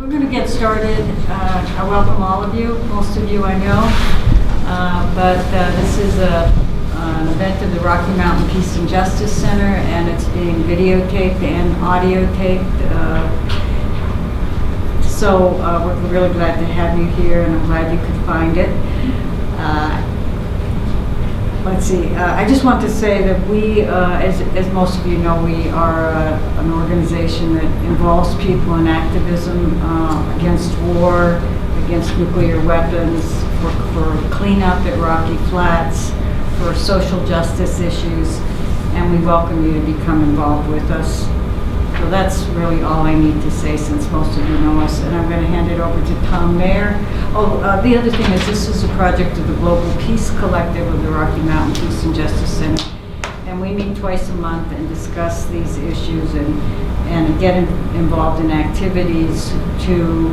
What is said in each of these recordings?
We're going to get started. I welcome all of you, most of you I know, but this is an event of the Rocky Mountain Peace and Justice Center, and it's being videotaped and audio taped. So we're really glad to have you here, and I'm glad you could find it. Let's see, I just want to say that we, as most of you know, we are an organization that involves people in activism against war, against nuclear weapons, for cleanup at Rocky Flats, for social justice issues, and we welcome you to become involved with us. So that's really all I need to say, since most of you know us, and I'm going to hand it over to Tom Mayer. The other thing is, this is a project of the Global Peace Collective of the Rocky Mountain Peace and Justice Center, and we meet twice a month and discuss these issues and get involved in activities to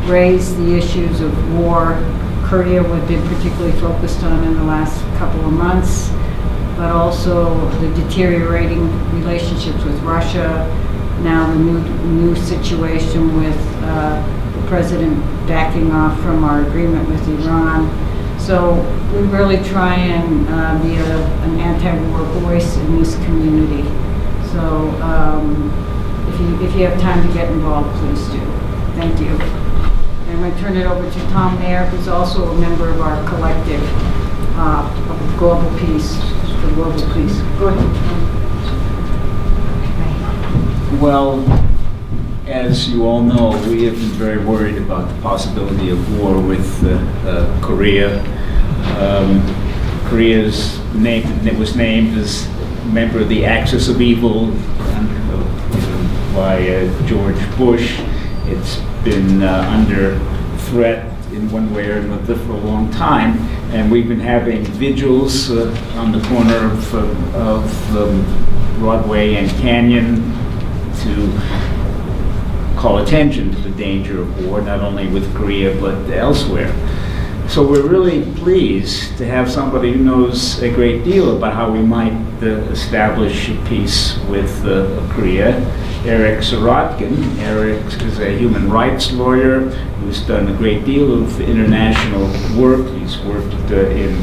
raise the issues of war. Korea we've been particularly focused on in the last couple of months, but also the deteriorating relationships with Russia, now the new situation with the president backing off from our agreement with Iran. So we really try and be an anti-war voice in this community. So if you have time to get involved, please do. Thank you. And I'm going to turn it over to Tom Mayer, who's also a member of our collective of Global Peace. The Global Peace. Go ahead. Well, as you all know, we have been very worried about the possibility of war with Korea. Korea's name was named as a member of the Axis of Evil by George Bush. It's been under threat in one way or another for a long time, and we've been having vigils on the corner of Broadway and Canyon to call attention to the danger of war, not only with Korea but elsewhere. So we're really pleased to have somebody who knows a great deal about how we might establish peace with Korea. Eric Sirotkin. Eric is a human rights lawyer who's done a great deal of international work. He's worked in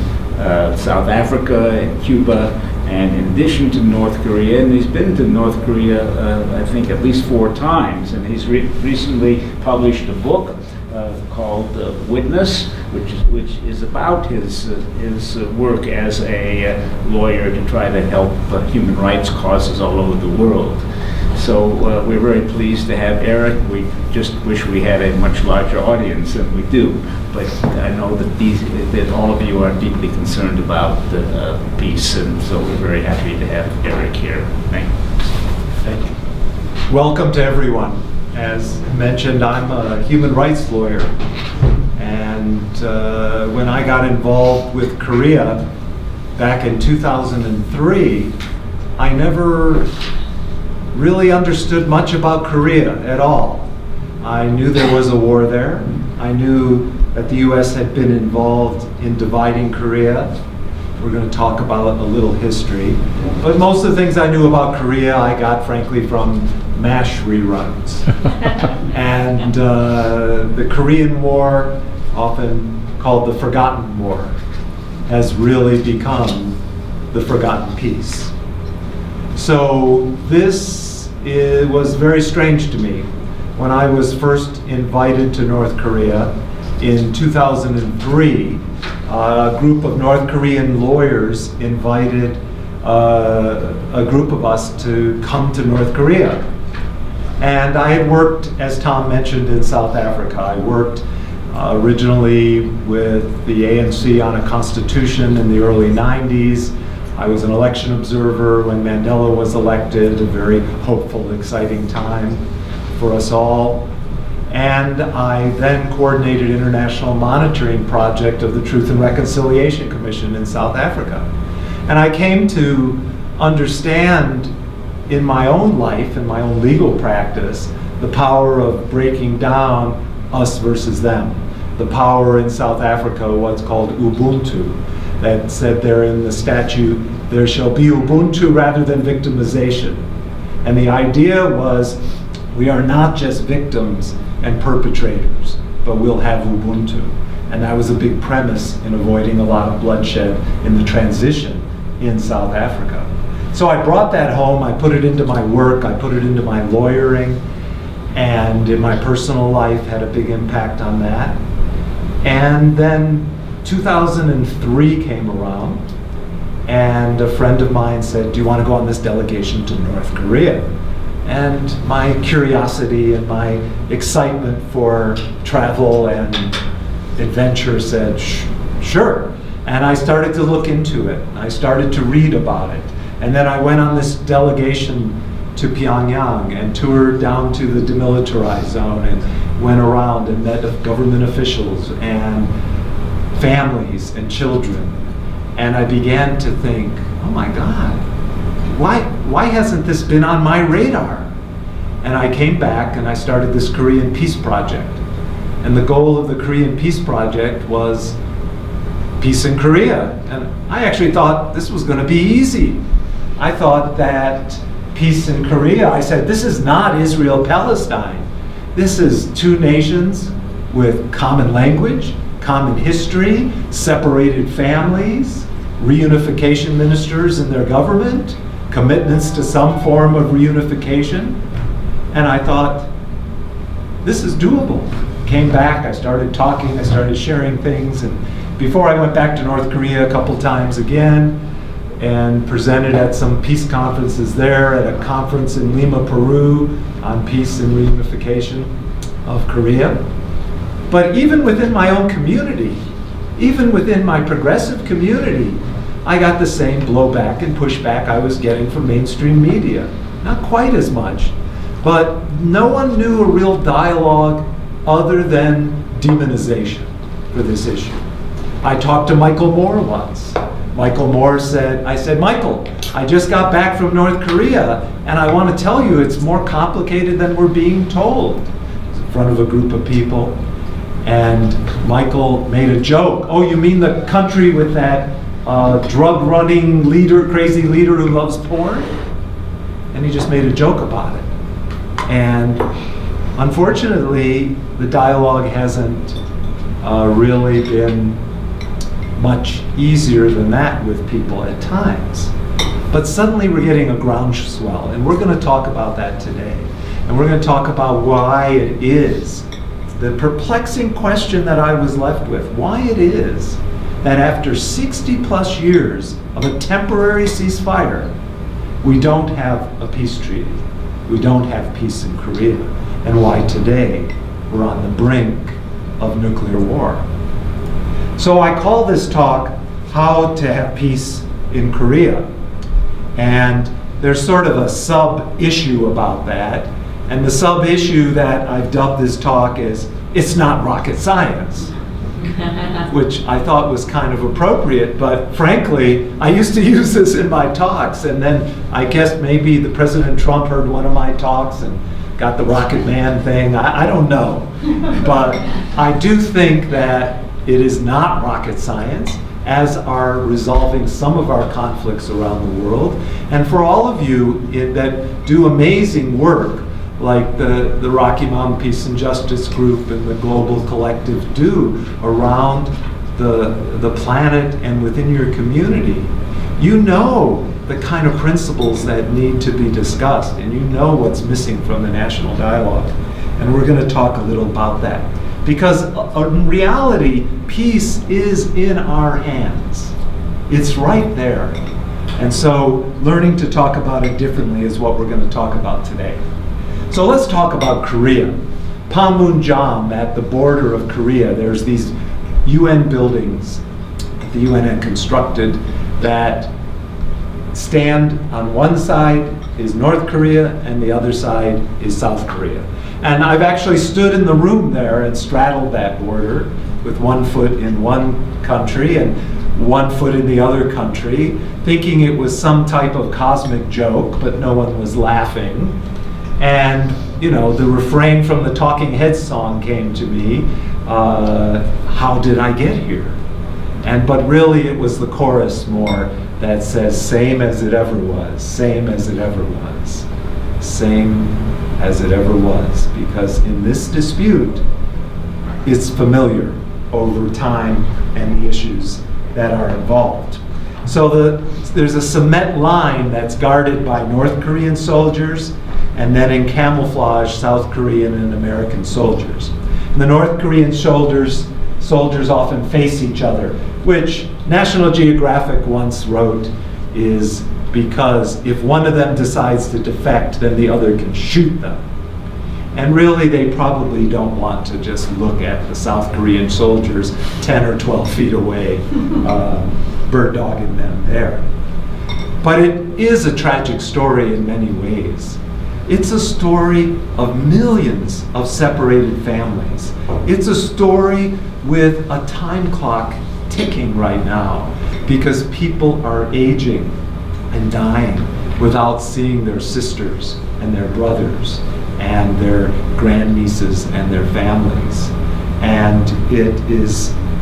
South Africa and Cuba, and in addition to North Korea, and he's been to North Korea, I think, at least 4 times. And he's recently published a book called Witness, which is about his work as a lawyer to try to help human rights causes all over the world. So we're very pleased to have Eric. We just wish we had a much larger audience than we do. But I know that all of you are deeply concerned about peace, and so we're very happy to have Eric here. Thank you. Thank you. Welcome to everyone. As mentioned, I'm a human rights lawyer, and when I got involved with Korea back in 2003, I never really understood much about Korea at all. I knew there was a war there. I knew that the US had been involved in dividing Korea. We're going to talk about a little history. But most of the things I knew about Korea, I got, frankly, from MASH reruns. And the Korean War, often called the Forgotten War, has really become the Forgotten Peace. So this was very strange to me. When I was first invited to North Korea in 2003, a group of North Korean lawyers invited a group of us to come to North Korea. And I had worked, as Tom mentioned, in South Africa. I worked originally with the ANC on a constitution in the early 90s. I was an election observer when Mandela was elected, a very hopeful, exciting time for us all. And I then coordinated international monitoring project of the Truth and Reconciliation Commission in South Africa. And I came to understand in my own life, in my own legal practice, the power of breaking down us versus them. The power in South Africa, what's called Ubuntu, that said there in the statute, there shall be Ubuntu rather than victimization. And the idea was We are not just victims and perpetrators, but we'll have Ubuntu. And that was a big premise in avoiding a lot of bloodshed in the transition in South Africa. So I brought that home, I put it into my work, I put it into my lawyering, and in my personal life had a big impact on that. And then 2003 came around, and a friend of mine said, do you want to go on this delegation to North Korea? And my curiosity and my excitement for travel and adventure said, sure. And I started to look into it. I started to read about it. And then I went on this delegation to Pyongyang and toured down to the demilitarized zone and went around and met government officials and families and children. And I began to think, oh my God, why hasn't this been on my radar? And I came back and I started this Korean Peace Project. And the goal of the Korean Peace Project was peace in Korea. And I actually thought this was going to be easy. I thought that peace in Korea, I said, this is not Israel-Palestine. This is two nations with common language, common history, separated families, reunification ministers in their government, commitments to some form of reunification. And I thought, this is doable. Came back, I started talking, I started sharing things, and before I went back to North Korea a couple times again and presented at some peace conferences there, at a conference in Lima, Peru on peace and reunification of Korea. But even within my own community, even within my progressive community, I got the same blowback and pushback I was getting from mainstream media. Not quite as much, but no one knew a real dialogue other than demonization for this issue. I talked to Michael Moore once. Michael Moore said, I said, Michael, I just got back from North Korea and I want to tell you it's more complicated than we're being told. In front of a group of people. And Michael made a joke. Oh, you mean the country with that drug-running leader, crazy leader who loves porn? And he just made a joke about it. And unfortunately, the dialogue hasn't really been much easier than that with people at times. But suddenly we're getting a groundswell, and we're going to talk about that today. And we're going to talk about why it is, the perplexing question that I was left with, why it is that after 60 plus years of a temporary ceasefire, we don't have a peace treaty. We don't have peace in Korea. And why today we're on the brink of nuclear war. So I call this talk, How to Have Peace in Korea. And there's sort of a sub-issue about that. And the sub-issue that I've dubbed this talk is, it's not rocket science, which I thought was kind of appropriate, but frankly, I used to use this in my talks, and then I guess maybe the President Trump heard one of my talks and got the Rocket Man thing, I don't know. But I do think that it is not rocket science, as are resolving some of our conflicts around the world. And for all of you that do amazing work, like the Rocky Mountain Peace and Justice Group and the Global Collective do around the planet and within your community, you know the kind of principles that need to be discussed, and you know what's missing from the national dialogue. And we're going to talk a little about that. Because in reality, peace is in our hands. It's right there. And so learning to talk about it differently is what we're going to talk about today. So let's talk about Korea. Panmunjeom, at the border of Korea, there's these UN buildings that the UN had constructed that stand on one side is North Korea and the other side is South Korea. And I've actually stood in the room there and straddled that border with one foot in one country and one foot in the other country, thinking it was some type of cosmic joke, but no one was laughing. And, you know, the refrain from the Talking Heads song came to me, how did I get here? But really it was the chorus more that says, same as it ever was, same as it ever was, same as it ever was, because in this dispute, it's familiar over time and the issues that are involved. So there's a cement line that's guarded by North Korean soldiers, and then in camouflage, South Korean and American soldiers. And the North Korean soldiers often face each other, which National Geographic once wrote is because if one of them decides to defect, then the other can shoot them. And really, they probably don't want to just look at the South Korean soldiers 10 or 12 feet away, bird dogging them there. But it is a tragic story in many ways. It's a story of millions of separated families. It's a story with a time clock ticking right now because people are aging and dying without seeing their sisters and their brothers and their grandnieces and their families. And it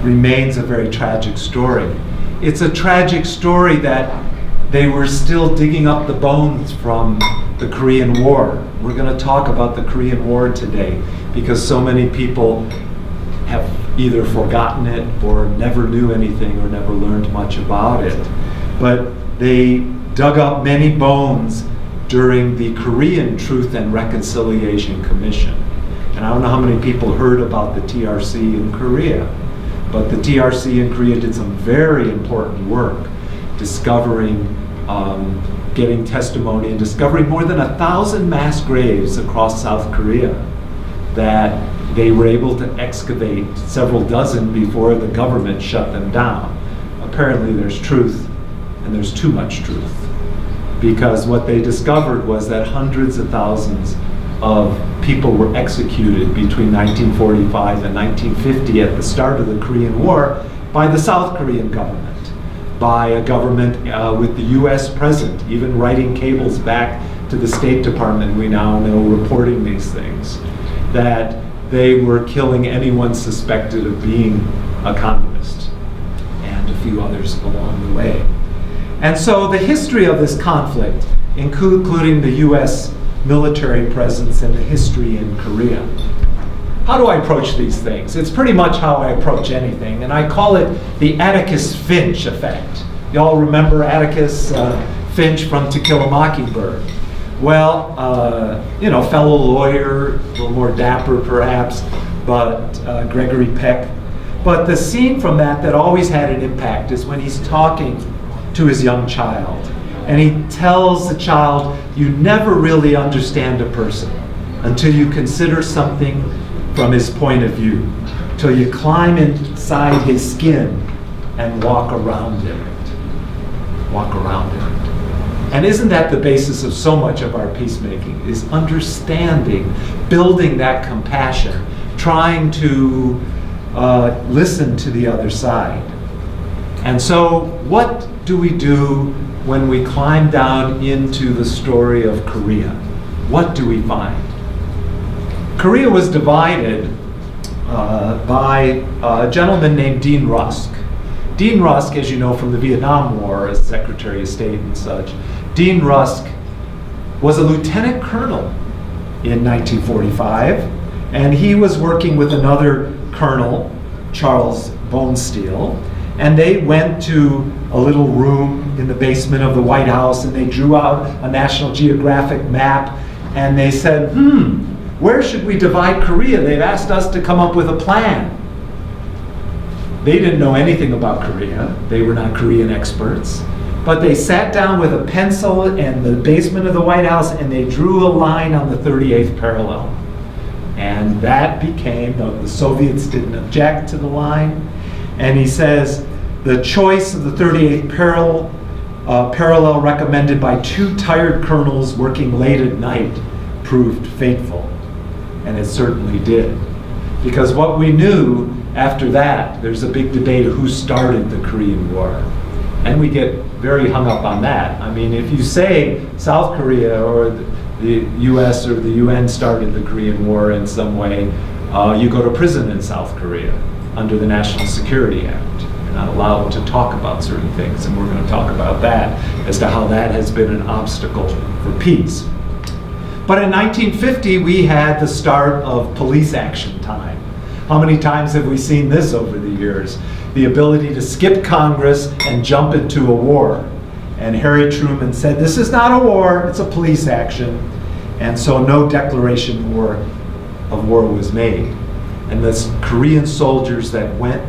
remains a very tragic story. It's a tragic story that they were still digging up the bones from the Korean War. We're going to talk about the Korean War today because so many people have either forgotten it or never knew anything or never learned much about it. But they dug up many bones during the Korean Truth and Reconciliation Commission. And I don't know how many people heard about the TRC in Korea, but the TRC in Korea did some very important work discovering, getting testimony and discovering more than 1,000 mass graves across South Korea that they were able to excavate several dozen before the government shut them down. Apparently there's truth, and there's too much truth, because what they discovered was that hundreds of thousands of people were executed between 1945 and 1950 at the start of the Korean War by the South Korean government, by a government with the US present, even writing cables back to the State Department, we now know, reporting these things, that they were killing anyone suspected of being a communist, and a few others along the way. And so the history of this conflict, including the US military presence and the history in Korea. How do I approach these things? It's pretty much how I approach anything, and I call it the Atticus Finch effect. Y'all remember Atticus Finch from To Kill a Mockingbird? Well, fellow lawyer, a little more dapper perhaps, but Gregory Peck. But the scene from that always had an impact is when he's talking to his young child. And he tells the child, you never really understand a person until you consider something from his point of view, till you climb inside his skin and walk around in it. Walk around in it. And isn't that the basis of so much of our peacemaking, is understanding, building that compassion, trying to listen to the other side. And so what do we do when we climb down into the story of Korea? What do we find? Korea was divided by a gentleman named Dean Rusk. Dean Rusk, as you know from the Vietnam War as Secretary of State and such, Dean Rusk was a lieutenant colonel in 1945, and he was working with another colonel, Charles Bonesteel, and they went to a little room in the basement of the White House, and they drew out a National Geographic map, and they said, where should we divide Korea? They've asked us to come up with a plan. They didn't know anything about Korea. They were not Korean experts. But they sat down with a pencil in the basement of the White House, and they drew a line on the 38th parallel. And that became, the Soviets didn't object to the line. And he says, the choice of the 38th parallel recommended by two tired colonels working late at night proved fateful. And it certainly did. Because what we knew after that, there's a big debate of who started the Korean War. And we get very hung up on that. I mean, if you say South Korea or the US or the UN started the Korean War in some way, you go to prison in South Korea under the National Security Act. You're not allowed to talk about certain things, and we're going to talk about that as to how that has been an obstacle for peace. But in 1950, we had the start of police action time. How many times have we seen this over the years? The ability to skip Congress and jump into a war. And Harry Truman said, this is not a war, it's a police action. And so no declaration of war was made. And the Korean soldiers that went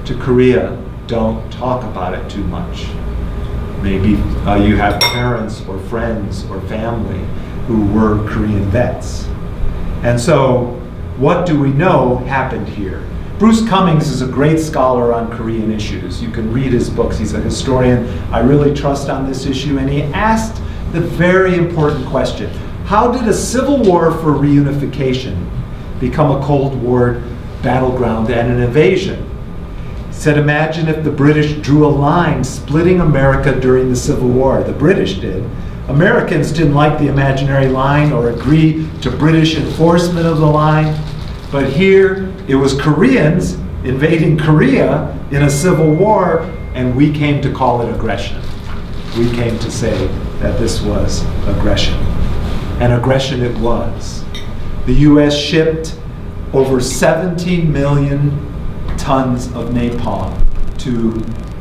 to Korea don't talk about it too much. Maybe you have parents or friends or family who were Korean vets. And so what do we know happened here? Bruce Cummings is a great scholar on Korean issues. You can read his books. He's a historian I really trust on this issue. And he asked the very important question: how did a civil war for reunification become a Cold War battleground and an invasion? He said, imagine if the British drew a line splitting America during the Civil War. The British did. Americans didn't like the imaginary line or agree to British enforcement of the line. But here, it was Koreans invading Korea in a civil war, and we came to call it aggression. We came to say that this was aggression. And aggression it was. The US shipped over 17 million tons of napalm to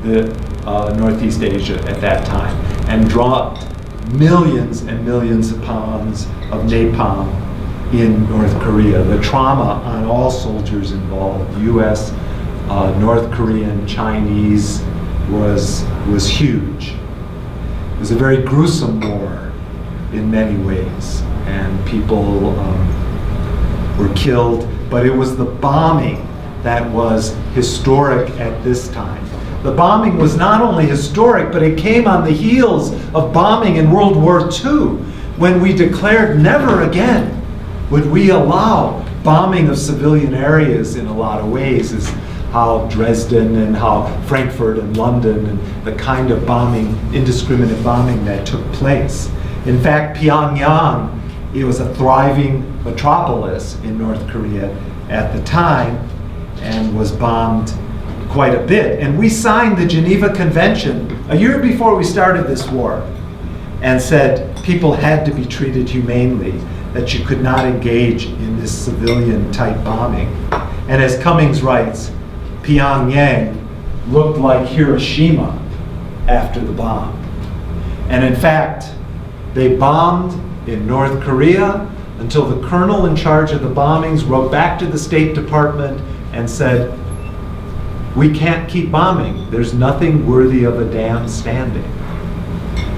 the Northeast Asia at that time, and dropped millions and millions of pounds of napalm in North Korea. The trauma on all soldiers involved, US, North Korean, Chinese, was huge. It was a very gruesome war in many ways, and people were killed, but it was the bombing that was historic at this time. The bombing was not only historic, but it came on the heels of bombing in World War II, when we declared never again would we allow bombing of civilian areas in a lot of ways, is how Dresden and how Frankfurt and London and the kind of bombing, indiscriminate bombing that took place. In fact, Pyongyang, it was a thriving metropolis in North Korea at the time and was bombed quite a bit. And we signed the Geneva Convention a year before we started this war and said people had to be treated humanely, that you could not engage in this civilian type bombing. And as Cummings writes, Pyongyang looked like Hiroshima after the bomb. And in fact, they bombed in North Korea until the colonel in charge of the bombings wrote back to the State Department and said, we can't keep bombing. There's nothing worthy of a damn standing.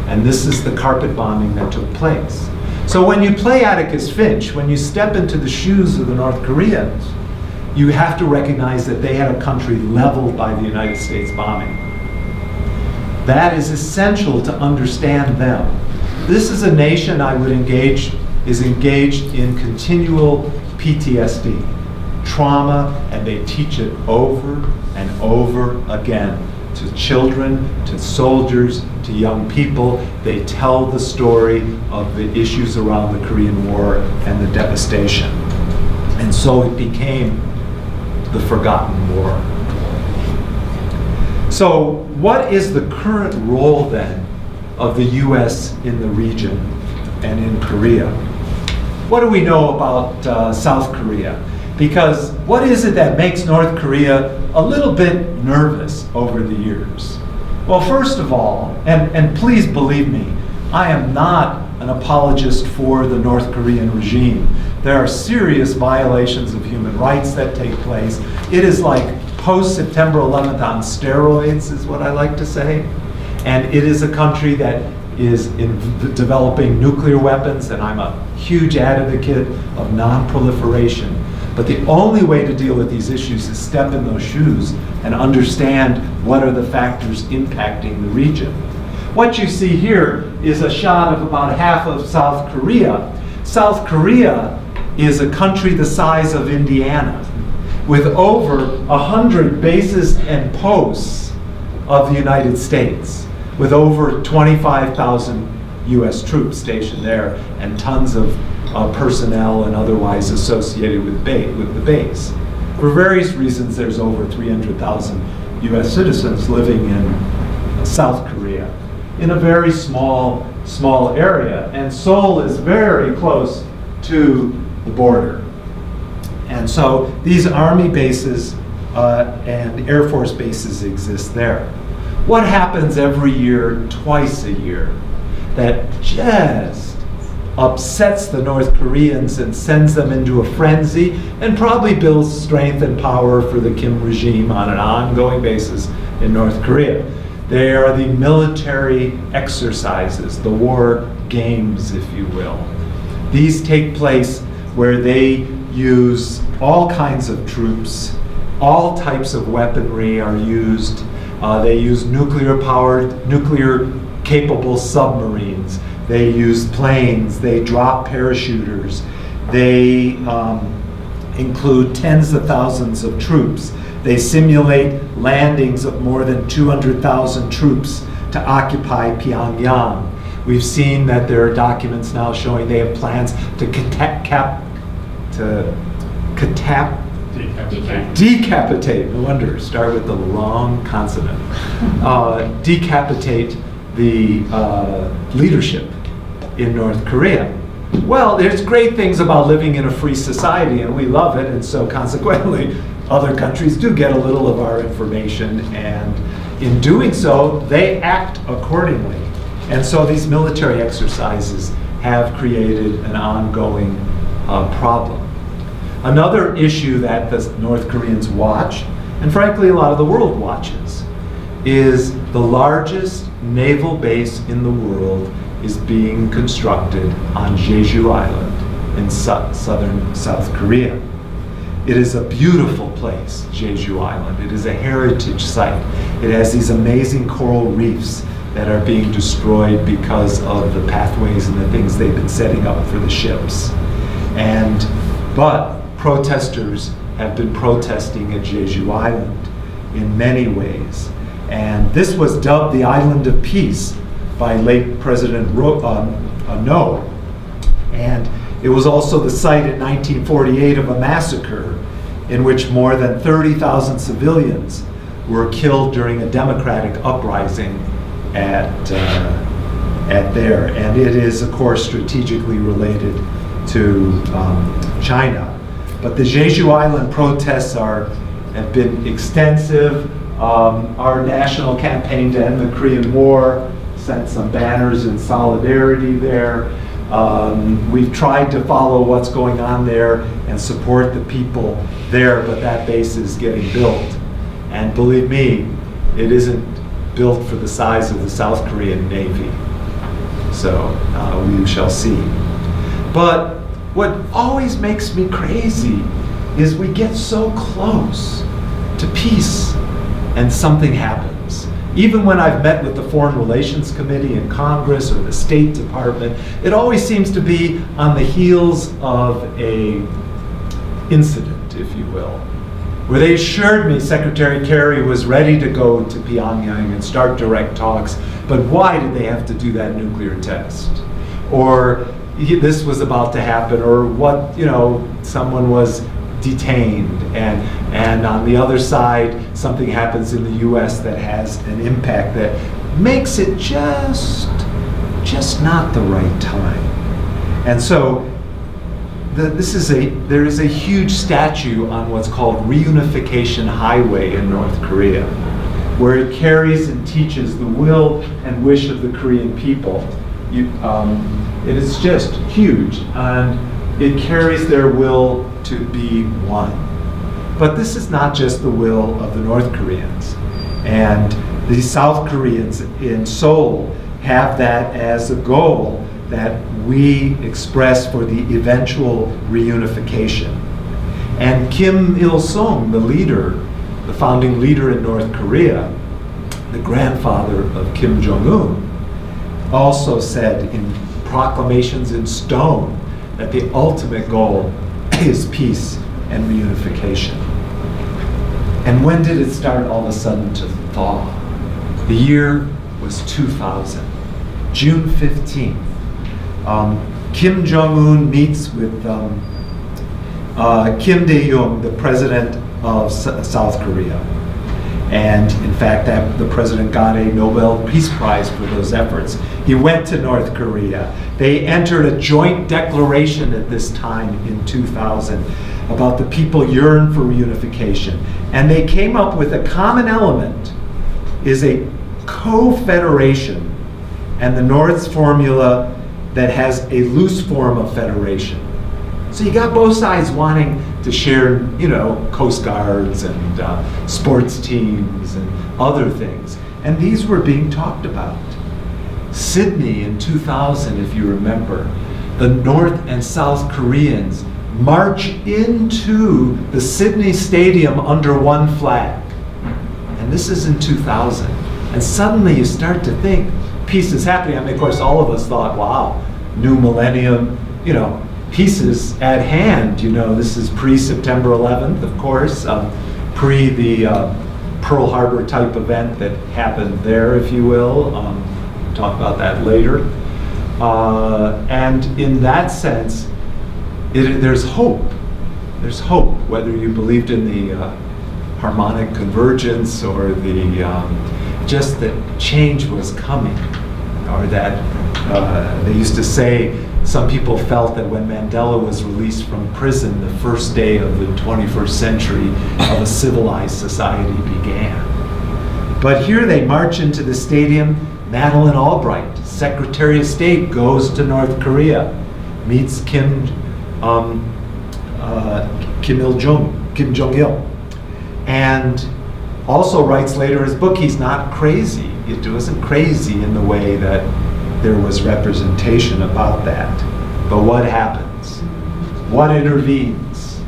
And this is the carpet bombing that took place. So when you play Atticus Finch, when you step into the shoes of the North Koreans, you have to recognize that they had a country leveled by the United States bombing. That is essential to understand them. This is a nation is engaged in continual PTSD, trauma, and they teach it over and over again to children, to soldiers, to young people. They tell the story of the issues around the Korean War and the devastation. And so it became the forgotten war. So what is the current role then of the US in the region and in Korea? What do we know about South Korea? Because what is it that makes North Korea a little bit nervous over the years? Well, first of all, and please believe me, I am not an apologist for the North Korean regime. There are serious violations of human rights that take place. It is like post-September 11th on steroids, is what I like to say. And it is a country that is developing nuclear weapons, and I'm a huge advocate of non-proliferation. But the only way to deal with these issues is step in those shoes and understand what are the factors impacting the region. What you see here is a shot of about half of South Korea. South Korea is a country the size of Indiana, with over 100 bases and posts of the United States, with over 25,000 US troops stationed there and tons of personnel and otherwise associated with the base. For various reasons, there's over 300,000 US citizens living in South Korea in a very small area. And Seoul is very close to the border. And so these army bases and Air Force bases exist there. What happens every year, twice a year, that just upsets the North Koreans and sends them into a frenzy and probably builds strength and power for the Kim regime on an ongoing basis in North Korea? They are the military exercises, the war games, if you will. These take place where they use all kinds of troops, all types of weaponry are used. They use nuclear-capable submarines. They use planes. They drop parachuters. They include tens of thousands of troops. They simulate landings of more than 200,000 troops to occupy Pyongyang. We've seen that there are documents now showing they have plans to decapitate, no wonder, start with the wrong consonant, decapitate the leadership in North Korea. Well, there's great things about living in a free society, and we love it, and so consequently, other countries do get a little of our information, and in doing so, they act accordingly. And so these military exercises have created an ongoing problem. Another issue that the North Koreans watch, and frankly a lot of the world watches, is the largest naval base in the world is being constructed on Jeju Island in southern South Korea. It is a beautiful place, Jeju Island. It is a heritage site. It has these amazing coral reefs that are being destroyed because of the pathways and the things they've been setting up for the ships. But protesters have been protesting at Jeju Island in many ways. And this was dubbed the Island of Peace by late President No. And it was also the site in 1948 of a massacre in which more than 30,000 civilians were killed during a democratic uprising at there. And it is, of course, strategically related to China. But the Jeju Island protests have been extensive. Our national campaign to end the Korean War sent some banners in solidarity there. We've tried to follow what's going on there and support the people there, but that base is getting built. And believe me, it isn't built for the size of the South Korean Navy. So we shall see. But what always makes me crazy is we get so close to peace and something happens. Even when I've met with the Foreign Relations Committee in Congress or the State Department, it always seems to be on the heels of an incident, if you will, where they assured me Secretary Kerry was ready to go to Pyongyang and start direct talks, but why did they have to do that nuclear test? Or this was about to happen, or someone was detained, and on the other side, something happens in the U.S. that has an impact that makes it just not the right time. And so there is a huge statue on what's called Reunification Highway in North Korea, where it carries and teaches the will and wish of the Korean people. It is just huge, and it carries their will to be one. But this is not just the will of the North Koreans. And the South Koreans in Seoul have that as a goal that we express for the eventual reunification. And Kim Il-sung, the founding leader in North Korea, the grandfather of Kim Jong-un, also said in proclamations in stone that the ultimate goal is peace and reunification. And when did it start all of a sudden to thaw? The year was 2000, June 15th. Kim Jong-un meets with Kim Dae-jung, the president of South Korea. And in fact, the president got a Nobel Peace Prize for those efforts. He went to North Korea. They entered a joint declaration at this time in 2000 about the people yearn for reunification. And they came up with a common element, is a co-federation, and the North's formula that has a loose form of federation. So you got both sides wanting to share, Coast Guards and sports teams and other things. And these were being talked about. Sydney in 2000, if you remember, the North and South Koreans march into the Sydney Stadium under one flag. And this is in 2000. And suddenly you start to think peace is happening. I mean, of course, all of us thought, wow, new millennium, peace is at hand. This is pre-September 11th, of course, pre the Pearl Harbor type event that happened there, if you will. Talk about that later. And in that sense, there's hope. There's hope, whether you believed in the harmonic convergence or just that change was coming, or that they used to say, some people felt that when Mandela was released from prison, the first day of the 21st century of a civilized society began. But here they march into the stadium. Madeleine Albright, Secretary of State, goes to North Korea, meets Kim Jong-il, and also writes later in his book, he's not crazy. It wasn't crazy in the way that there was representation about that. But what happens? What intervenes?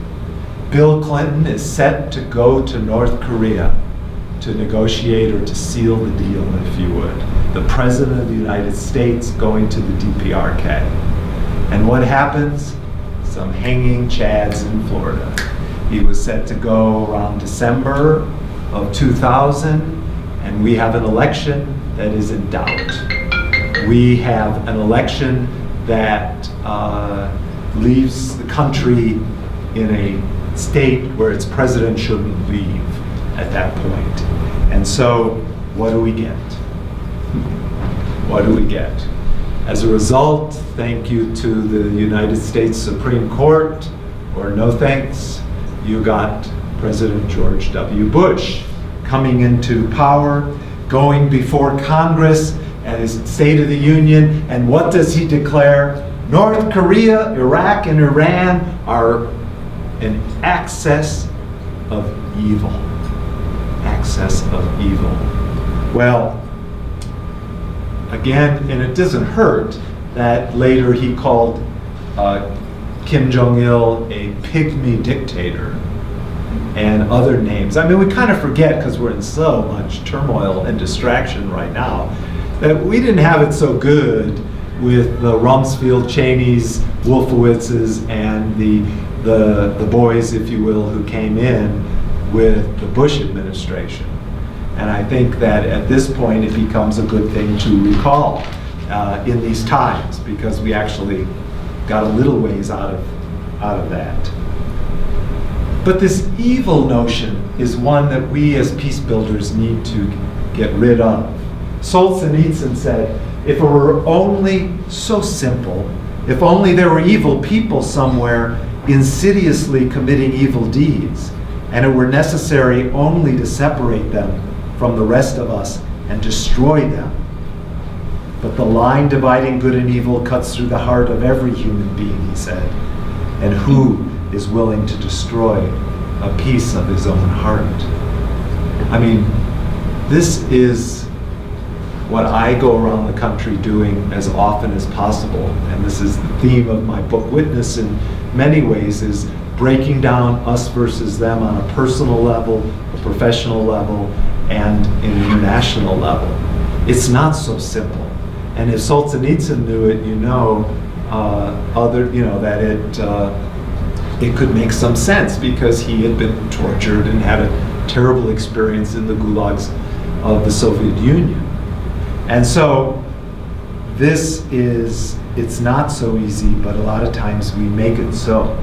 Bill Clinton is set to go to North Korea to negotiate or to seal the deal, if you would. The President of the United States going to the DPRK. And what happens? Some hanging chads in Florida. He was set to go around December of 2000, and we have an election that is in doubt. We have an election that leaves the country in a state where its president shouldn't leave at that point. And so, what do we get? What do we get? As a result, thank you to the United States Supreme Court, or no thanks, you got President George W. Bush coming into power, going before Congress at his State of the Union, and what does he declare? North Korea, Iraq, and Iran are an axis of evil. Axis of evil. Well, again, and it doesn't hurt that later he called Kim Jong-il a pygmy dictator and other names. I mean, we kind of forget, because we're in so much turmoil and distraction right now, that we didn't have it so good with the Rumsfeld, Cheneys, Wolfowitzes, and the boys, if you will, who came in with the Bush administration. And I think that at this point it becomes a good thing to recall in these times, because we actually got a little ways out of that. But this evil notion is one that we as peace builders need to get rid of. Solzhenitsyn said, if it were only so simple, if only there were evil people somewhere insidiously committing evil deeds, and it were necessary only to separate them from the rest of us and destroy them. But the line dividing good and evil cuts through the heart of every human being, he said. And who is willing to destroy a piece of his own heart? I mean, this is what I go around the country doing as often as possible. And this is the theme of my book, Witness, in many ways, is breaking down us versus them on a personal level, a professional level, and an international level. It's not so simple. And if Solzhenitsyn knew it, that it could make some sense, because he had been tortured and had a terrible experience in the gulags of the Soviet Union. And so it's not so easy, but a lot of times we make it so.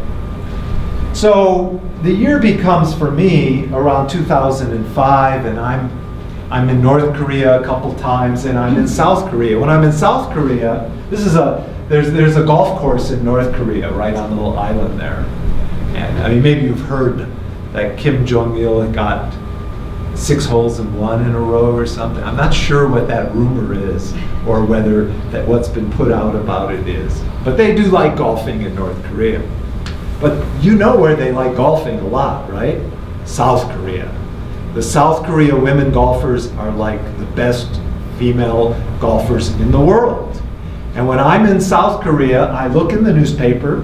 So the year becomes for me around 2005, and I'm in North Korea a couple times, and I'm in South Korea. When I'm in South Korea, there's a golf course in North Korea right on the little island there. And I mean, maybe you've heard that Kim Jong-il got 6 holes in one in a row or something. I'm not sure what that rumor is, or whether that what's been put out about it is. But they do like golfing in North Korea. But you know where they like golfing a lot, right? South Korea. The South Korea women golfers are like the best female golfers in the world. And when I'm in South Korea, I look in the newspaper,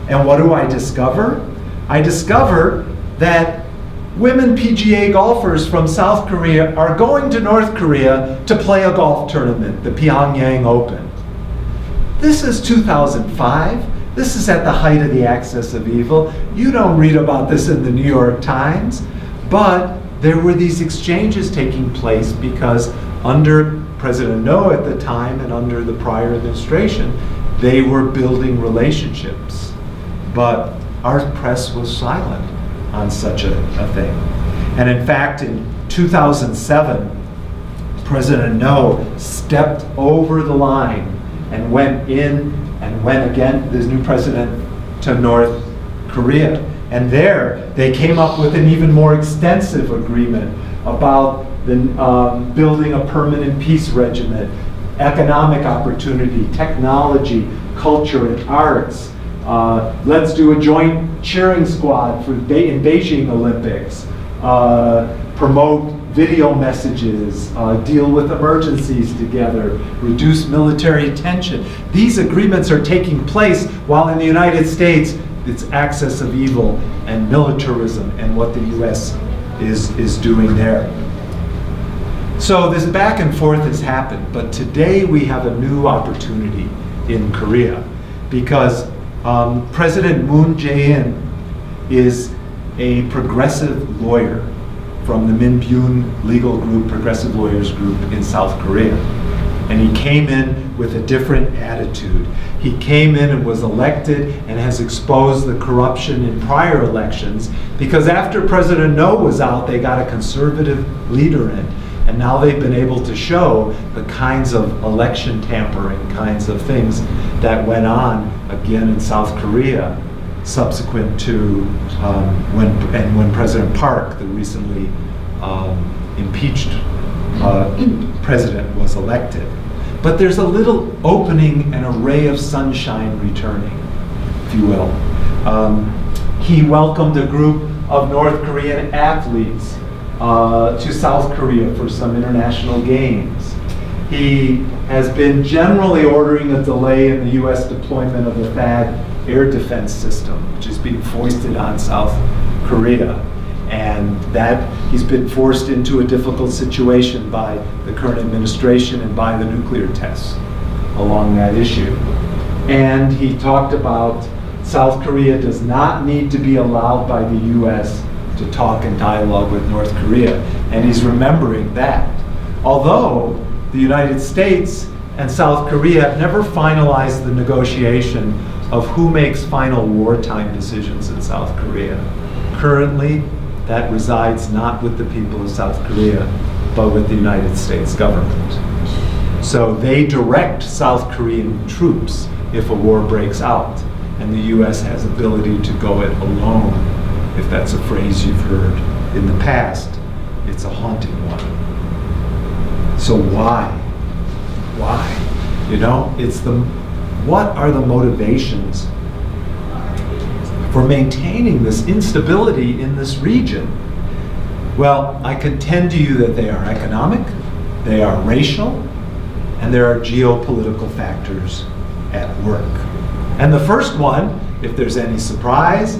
and what do I discover? I discover that women PGA golfers from South Korea are going to North Korea to play a golf tournament, the Pyongyang Open. This is 2005. This is at the height of the axis of evil. You don't read about this in the New York Times, but there were these exchanges taking place because under President No at the time and under the prior administration, they were building relationships. But our press was silent on such a thing. And in fact, in 2007, President No stepped over the line and went in and went again, this new president, to North Korea. And there, they came up with an even more extensive agreement about the, building a permanent peace regiment, economic opportunity, technology, culture and arts. Let's do a joint cheering squad for in Beijing Olympics. Promote video messages, deal with emergencies together, reduce military tension. These agreements are taking place while in the United States, it's axis of evil and militarism and what the US is doing there. So this back and forth has happened, but today we have a new opportunity in Korea because President Jae In is a progressive lawyer from the Minbyun legal group, progressive lawyers group in South Korea. And he came in with a different attitude. He came in and was elected and has exposed the corruption in prior elections because after President No was out, they got a conservative leader in. And now they've been able to show the kinds of election tampering kinds of things that went on again in South Korea subsequent to when President Park, the recently impeached president, was elected. But there's a little opening and a ray of sunshine returning, if you will. He welcomed a group of North Korean athletes to South Korea for some international games. He has been generally ordering a delay in the US deployment of the THAAD air defense system, which is being foisted on South Korea. And that he's been forced into a difficult situation by the current administration and by the nuclear tests along that issue. And he talked about South Korea does not need to be allowed by the US to talk and dialogue with North Korea. And he's remembering that. Although the United States and South Korea have never finalized the negotiation of who makes final wartime decisions in South Korea. Currently, that resides not with the people of South Korea, but with the United States government. So they direct South Korean troops if a war breaks out, and the US has ability to go it alone, if that's a phrase you've heard in the past. It's a haunting one. So why? Why? You know, what are the motivations for maintaining this instability in this region? Well, I contend to you that they are economic, they are racial, and there are geopolitical factors at work. And the first one, if there's any surprise,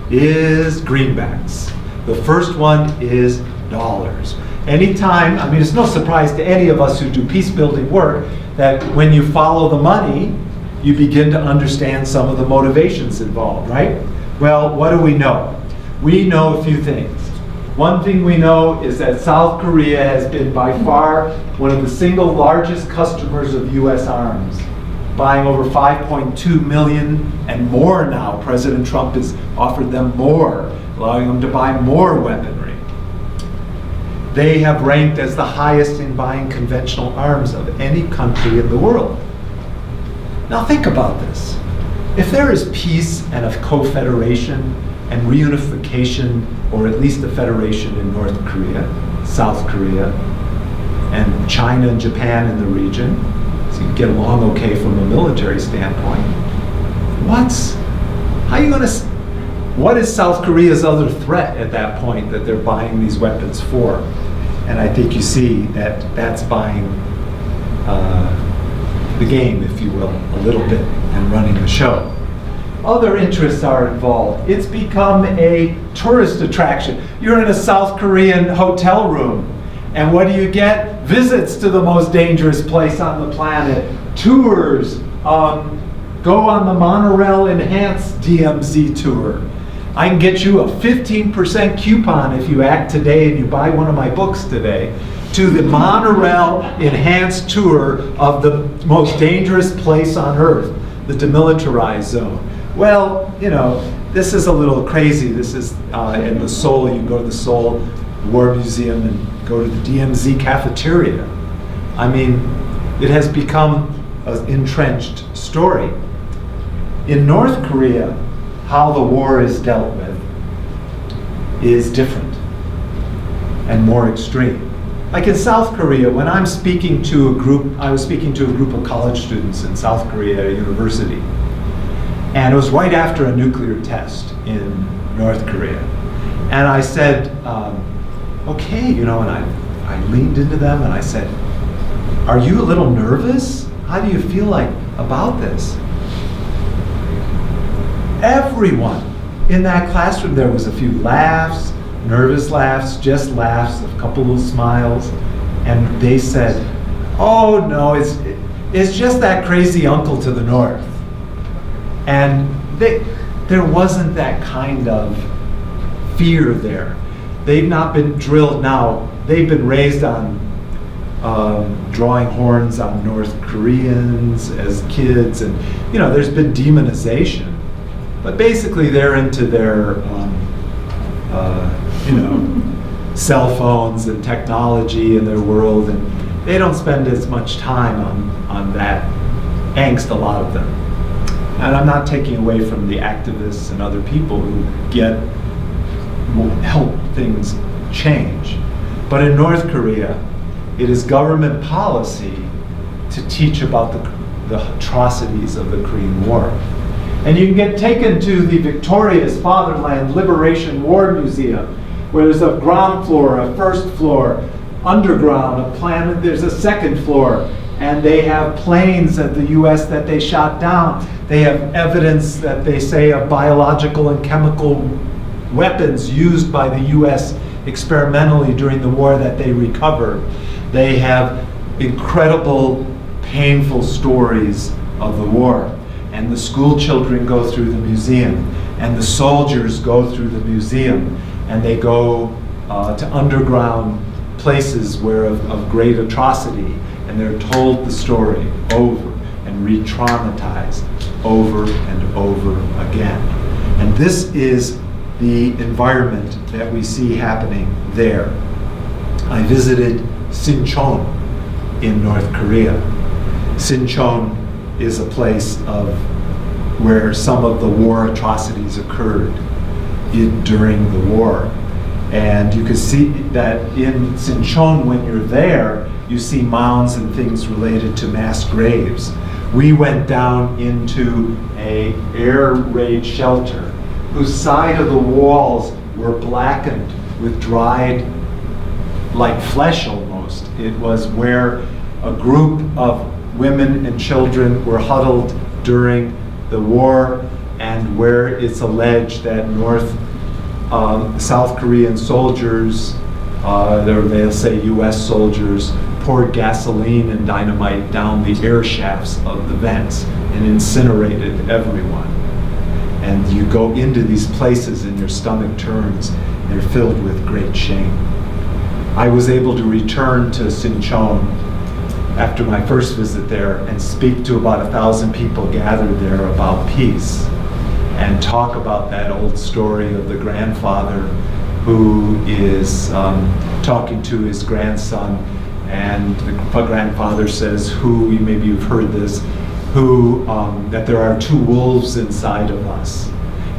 is greenbacks. The first one is dollars. Anytime, I mean, it's no surprise to any of us who do peace building work that when you follow the money, you begin to understand some of the motivations involved, right? Well, what do we know? We know a few things. One thing we know is that South Korea has been by far one of the single largest customers of US arms buying over 5.2 million and more now. President Trump has offered them more, allowing them to buy more weaponry. They have ranked as the highest in buying conventional arms of any country in the world. Now think about this. If there is peace and a co-federation and reunification, or at least a federation in North Korea, South Korea, and China and Japan in the region, so you get along okay from a military standpoint, what is South Korea's other threat at that point that they're buying these weapons for? And I think you see that that's buying the game, if you will, a little bit, and running the show. Other interests are involved. It's become a tourist attraction. You're in a South Korean hotel room, and what do you get? Visits to the most dangerous place on the planet, tours, go on the monorail enhanced DMZ tour. I can get you a 15% coupon if you act today and you buy one of my books today, to the monorail enhanced tour of the most dangerous place on earth, the demilitarized zone. Well, you know, this is a little crazy. This is in the Seoul, you go to the Seoul War Museum and go to the DMZ cafeteria. I mean, it has become an entrenched story. In North Korea, how the war is dealt with is different and more extreme. Like in South Korea, when I'm speaking to a group, I was speaking to a group of college students in South Korea at a university. And it was right after a nuclear test in North Korea. And I said, okay, you know, and I leaned into them and I said, are you a little nervous? How do you feel like about this? Everyone in that classroom, there was a few laughs, nervous laughs, just laughs, a couple of smiles, and they said, oh no, it's just that crazy uncle to the north. And there wasn't that kind of fear there. They've not been drilled now. They've been raised on drawing horns on North Koreans as kids, and you know, there's been demonization. But basically, they're into their, you know, cell phones and technology in their world, and they don't spend as much time on that angst, a lot of them. And I'm not taking away from the activists and other people who will help things change. But in North Korea, it is government policy to teach about the atrocities of the Korean War. And you can get taken to the Victoria's Fatherland Liberation War Museum, where there's a ground floor, a first floor, underground, a planet, there's a second floor, and they have planes of the US that they shot down. They have evidence that they say of biological and chemical weapons used by the US experimentally during the war that they recovered. They have incredible, painful stories of the war. And the school children go through the museum, and the soldiers go through the museum, and they go to underground places where of great atrocity, and they're told the story over and re-traumatized over and over again. And this is the environment that we see happening there. I visited Sinchon in North Korea. Sinchon is a place where some of the war atrocities occurred during the war. And you can see that in Sinchon, when you're there, you see mounds and things related to mass graves. We went down into an air raid shelter whose side of the walls were blackened with dried, like flesh almost. It was where a group of women and children were huddled during the war, and where it's alleged that South Korean soldiers, they'll say US soldiers, poured gasoline and dynamite down the air shafts of the vents and incinerated everyone. And you go into these places and your stomach turns, they're filled with great shame. I was able to return to Sinchon after my first visit there and speak to about 1,000 people gathered there about peace and talk about that old story of the grandfather who is talking to his grandson, and the grandfather says, maybe you've heard this, that there are two wolves inside of us,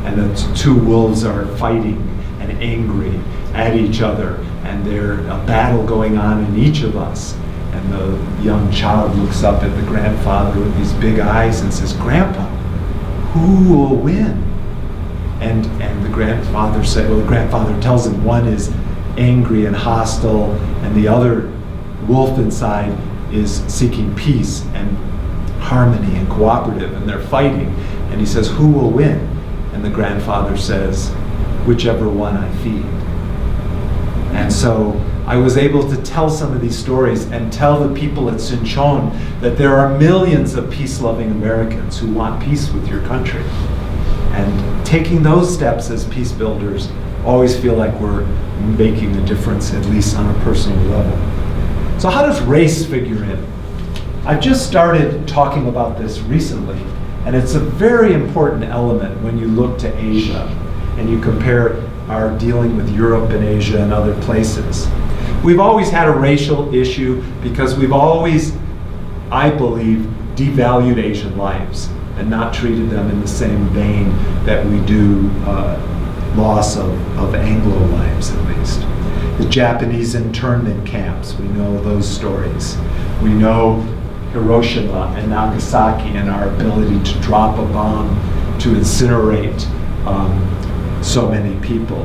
and the two wolves are fighting and angry at each other, and there's a battle going on in each of us. And the young child looks up at the grandfather with these big eyes and says, "Grandpa, who will win?" And the grandfather the grandfather tells him one is angry and hostile, and the other wolf inside is seeking peace and harmony and cooperative, and they're fighting. And he says, "Who will win?" And the grandfather says, "Whichever one I feed." And so I was able to tell some of these stories and tell the people at Sinchon that there are millions of peace-loving Americans who want peace with your country. And taking those steps as peace builders always feel like we're making a difference, at least on a personal level. So how does race figure in? I've just started talking about this recently, and it's a very important element when you look to Asia and you compare our dealing with Europe and Asia and other places. We've always had a racial issue because we've always, I believe, devalued Asian lives and not treated them in the same vein that we do loss of Anglo lives, at least. The Japanese internment camps, we know those stories. We know Hiroshima and Nagasaki and our ability to drop a bomb to incinerate so many people.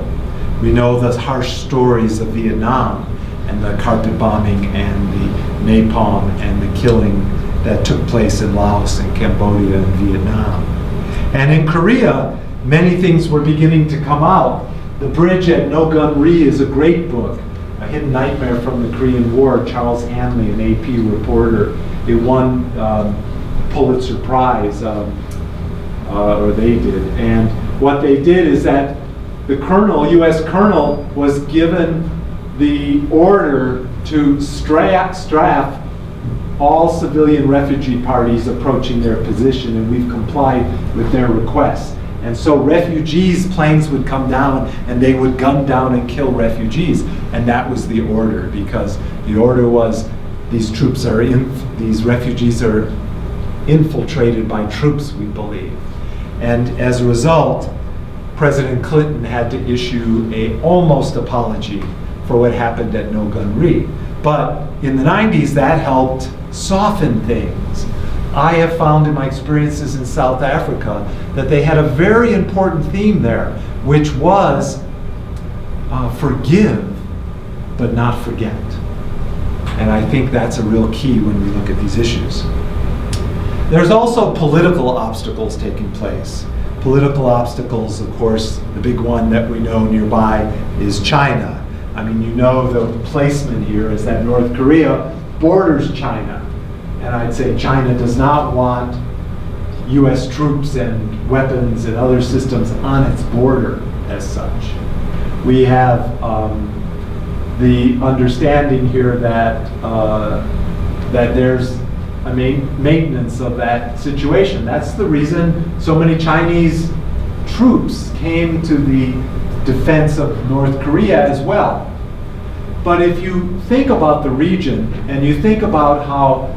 We know the harsh stories of Vietnam and the carpet bombing and the napalm and the killing that took place in Laos and Cambodia and Vietnam. And in Korea, many things were beginning to come out. The Bridge at No Gun Ri is a great book, A Hidden Nightmare from the Korean War. Charles Hanley, an AP reporter, it won Pulitzer Prize, or they did. And what they did is that the colonel, U.S. colonel, was given the order to strap all civilian refugee parties approaching their position, and we've complied with their requests. And so refugees, planes would come down and they would gun down and kill refugees. And that was the order, because the order was these refugees are infiltrated by troops, we believe. And as a result, President Clinton had to issue a almost apology for what happened at No Gun Ri. But in the 90s, that helped soften things. I have found in my experiences in South Africa that they had a very important theme there, which was forgive, but not forget. And I think that's a real key when we look at these issues. There's also political obstacles taking place. Political obstacles, of course, the big one that we know nearby is China. I mean, you know the placement here is that North Korea borders China. And I'd say China does not want US troops and weapons and other systems on its border as such. We have the understanding here that there's a maintenance of that situation. That's the reason so many Chinese troops came to the defense of North Korea as well. But if you think about the region and you think about how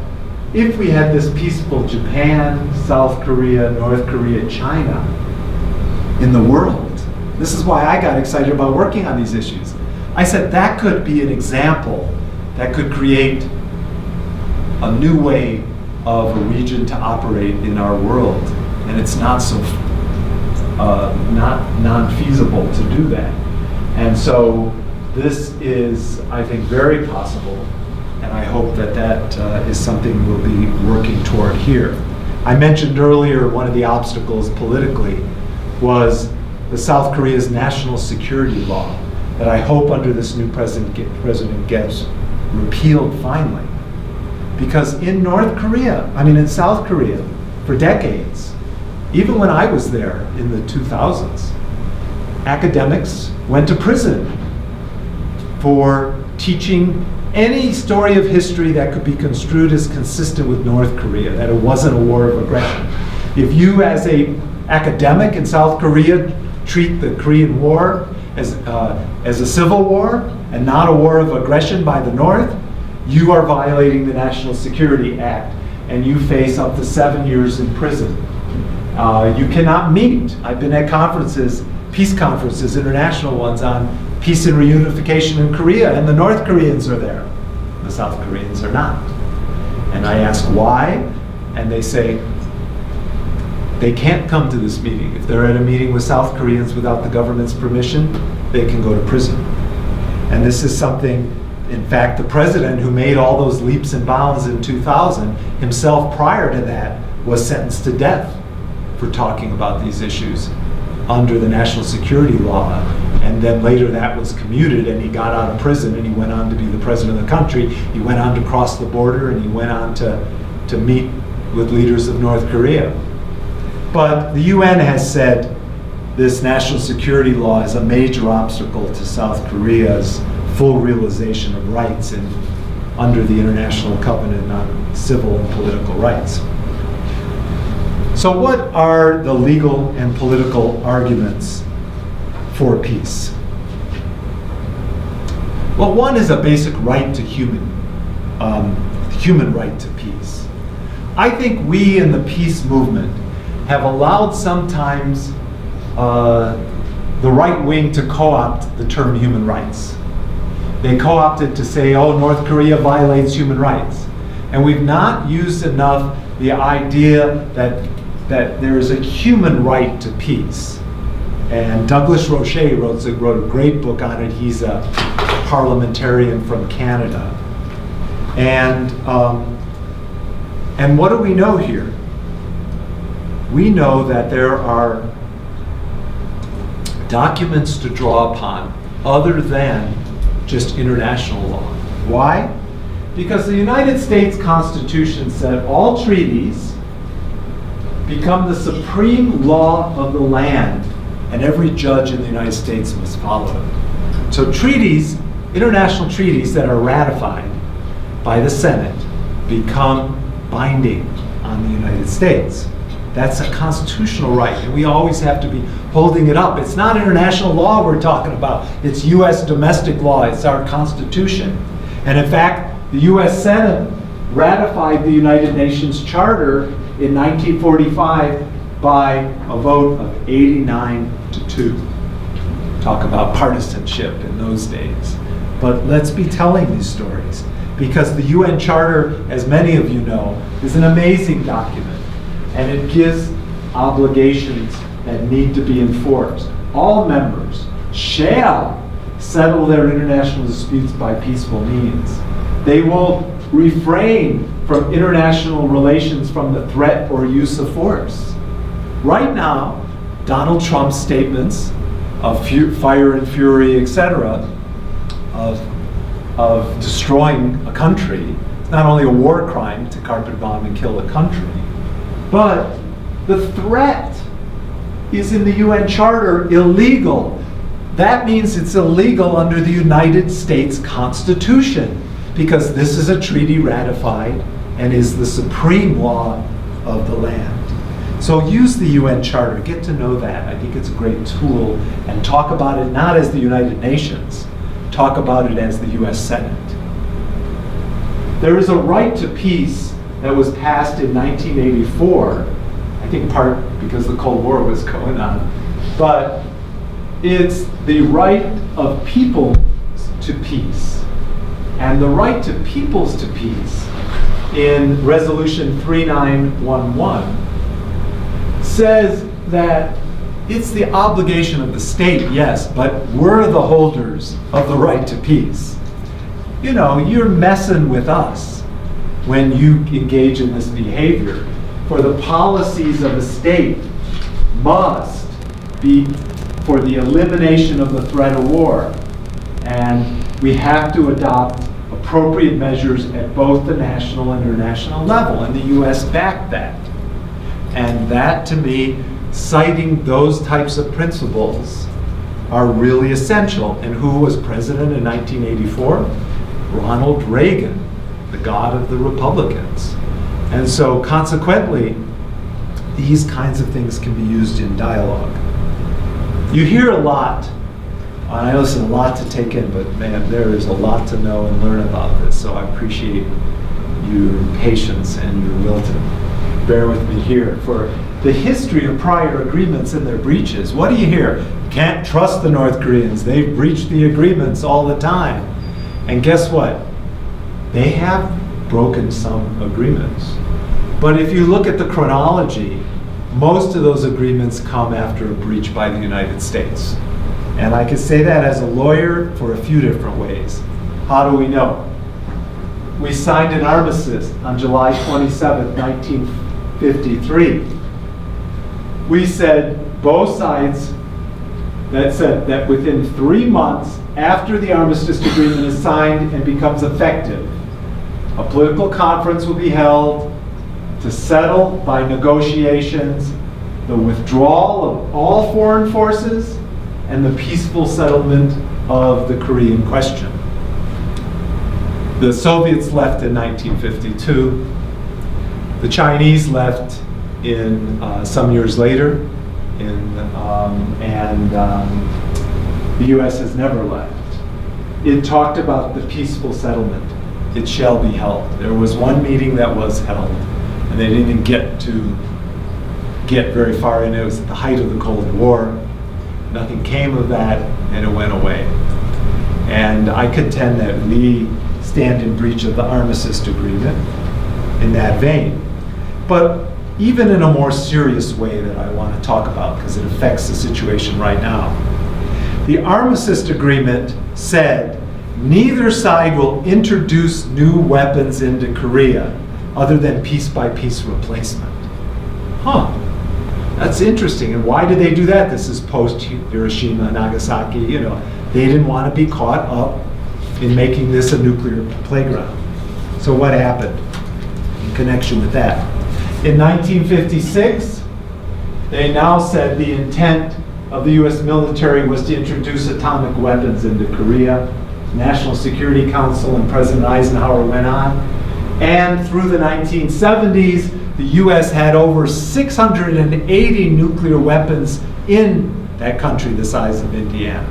if we had this peaceful Japan, South Korea, North Korea, China in the world, this is why I got excited about working on these issues. I said that could be an example that could create a new way of a region to operate in our world, and it's not so non-feasible to do that. And so this is, I think, very possible, and I hope that is something we'll be working toward here. I mentioned earlier one of the obstacles politically was the South Korea's national security law that I hope under this new president gets repealed finally. Because in in South Korea, for decades, even when I was there in the 2000s, academics went to prison for teaching any story of history that could be construed as consistent with North Korea, that it wasn't a war of aggression. If you, as an academic in South Korea, treat the Korean War as a civil war and not a war of aggression by the North, you are violating the National Security Act, and you face up to 7 years in prison. You cannot meet. I've been at conferences, peace conferences, international ones on peace and reunification in Korea, and the North Koreans are there. The South Koreans are not. And I ask why, and they say they can't come to this meeting. If they're at a meeting with South Koreans without the government's permission, they can go to prison. And this is something, in fact, the president who made all those leaps and bounds in 2000, himself prior to that, was sentenced to death for talking about these issues under the national security law. And then later that was commuted, and he got out of prison, and he went on to be the president of the country. He went on to cross the border, and he went on to meet with leaders of North Korea. But the UN has said this national security law is a major obstacle to South Korea's full realization of rights under the International Covenant on Civil and Political Rights. So what are the legal and political arguments for peace? Well, one is a basic right to human right to peace. I think we in the peace movement have allowed sometimes the right wing to co-opt the term human rights. They co-opted to say, oh, North Korea violates human rights. And we've not used enough the idea that there is a human right to peace. And Douglas Roche wrote a great book on it. He's a parliamentarian from Canada. And what do we know here? We know that there are documents to draw upon other than just international law. Why? Because the United States Constitution said all treaties become the supreme law of the land, and every judge in the United States must follow it. So treaties, international treaties that are ratified by the Senate become binding on the United States. That's a constitutional right, and we always have to be holding it up. It's not international law we're talking about. It's U.S. domestic law. It's our Constitution. And in fact, the U.S. Senate ratified the United Nations Charter in 1945 by a vote of 89-2. Talk about partisanship in those days. But let's be telling these stories, because the UN Charter, as many of you know, is an amazing document, and it gives obligations that need to be enforced. All members shall settle their international disputes by peaceful means. They will refrain from international relations from the threat or use of force. Right now, Donald Trump's statements of fire and fury, etc., of destroying a country, it's not only a war crime to carpet bomb and kill a country, but the threat is in the UN Charter illegal. That means it's illegal under the United States Constitution, because this is a treaty ratified and is the supreme law of the land. So use the UN Charter, get to know that. I think it's a great tool, and talk about it not as the United Nations, talk about it as the US Senate. There is a right to peace that was passed in 1984, I think part because the Cold War was going on, but it's the right of people to peace. And the right to peoples to peace in Resolution 3911 says that it's the obligation of the state, yes, but we're the holders of the right to peace. You know, you're messing with us when you engage in this behavior. For the policies of a state must be for the elimination of the threat of war. And we have to adopt appropriate measures at both the national and international level, and the U.S. backed that. And that, to me, citing those types of principles are really essential. And who was president in 1984? Ronald Reagan, the god of the Republicans. And so consequently, these kinds of things can be used in dialogue. You hear a lot, and I know this is a lot to take in, but man, there is a lot to know and learn about this, so I appreciate your patience and your will to bear with me here. For the history of prior agreements and their breaches, what do you hear? Can't trust the North Koreans. They've breached the agreements all the time. And guess what? They have broken some agreements. But if you look at the chronology, most of those agreements come after a breach by the United States. And I can say that as a lawyer for a few different ways. How do we know? We signed an armistice on July 27, 1953. We said, both sides, that said that within 3 months after the armistice agreement is signed and becomes effective, a political conference will be held to settle by negotiations the withdrawal of all foreign forces and the peaceful settlement of the Korean question. The Soviets left in 1952. The Chinese left in some years later, and the U.S. has never left. It talked about the peaceful settlement. It shall be held. There was one meeting that was held, and they didn't even get very far in. It was at the height of the Cold War. Nothing came of that, and it went away. And I contend that we stand in breach of the armistice agreement in that vein. But even in a more serious way that I want to talk about, because it affects the situation right now, the armistice agreement said neither side will introduce new weapons into Korea other than piece-by-piece replacement. Huh. That's interesting. And why did they do that? This is post Hiroshima and Nagasaki. You know, they didn't want to be caught up in making this a nuclear playground. So what happened in connection with that? In 1956, they now said the intent of the US military was to introduce atomic weapons into Korea. National Security Council and President Eisenhower went on. And through the 1970s, the US had over 680 nuclear weapons in that country the size of Indiana.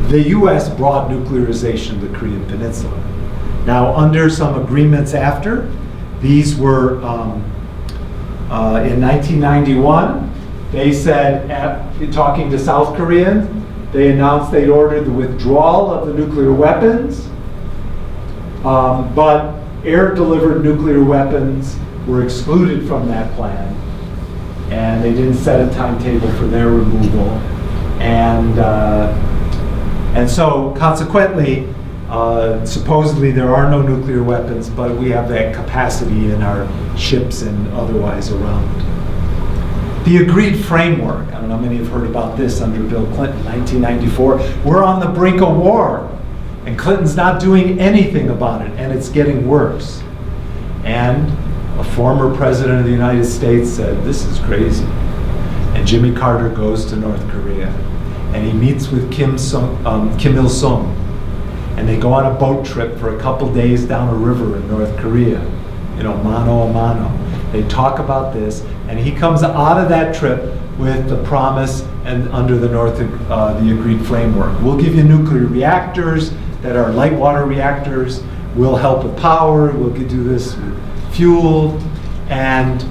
The US brought nuclearization to the Korean Peninsula. Now, under some agreements after, these were, in 1991, they said, talking to South Koreans, they announced they'd ordered the withdrawal of the nuclear weapons, but air-delivered nuclear weapons were excluded from that plan, and they didn't set a timetable for their removal. And so consequently, supposedly there are no nuclear weapons, but we have that capacity in our ships and otherwise around. The agreed framework, I don't know how many have heard about this under Bill Clinton, 1994. We're on the brink of war, and Clinton's not doing anything about it, and it's getting worse. And a former president of the United States said, this is crazy. And Jimmy Carter goes to North Korea, and he meets with Kim Il-sung, and they go on a boat trip for a couple days down a river in North Korea, you know, mano a mano. They talk about this, and he comes out of that trip with the promise and under the agreed framework. We'll give you nuclear reactors that are light water reactors. We'll help with power. We'll do this with fuel, and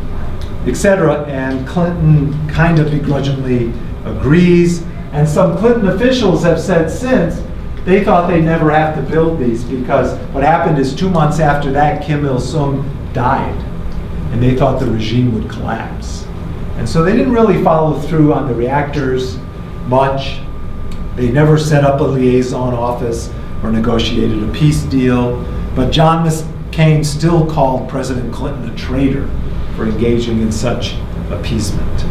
etc. And Clinton kind of begrudgingly agrees. And some Clinton officials have said since they thought they'd never have to build these, because what happened is 2 months after that, Kim Il-sung died, and they thought the regime would collapse. And so they didn't really follow through on the reactors much. They never set up a liaison office or negotiated a peace deal. But John McCain still called President Clinton a traitor for engaging in such appeasement.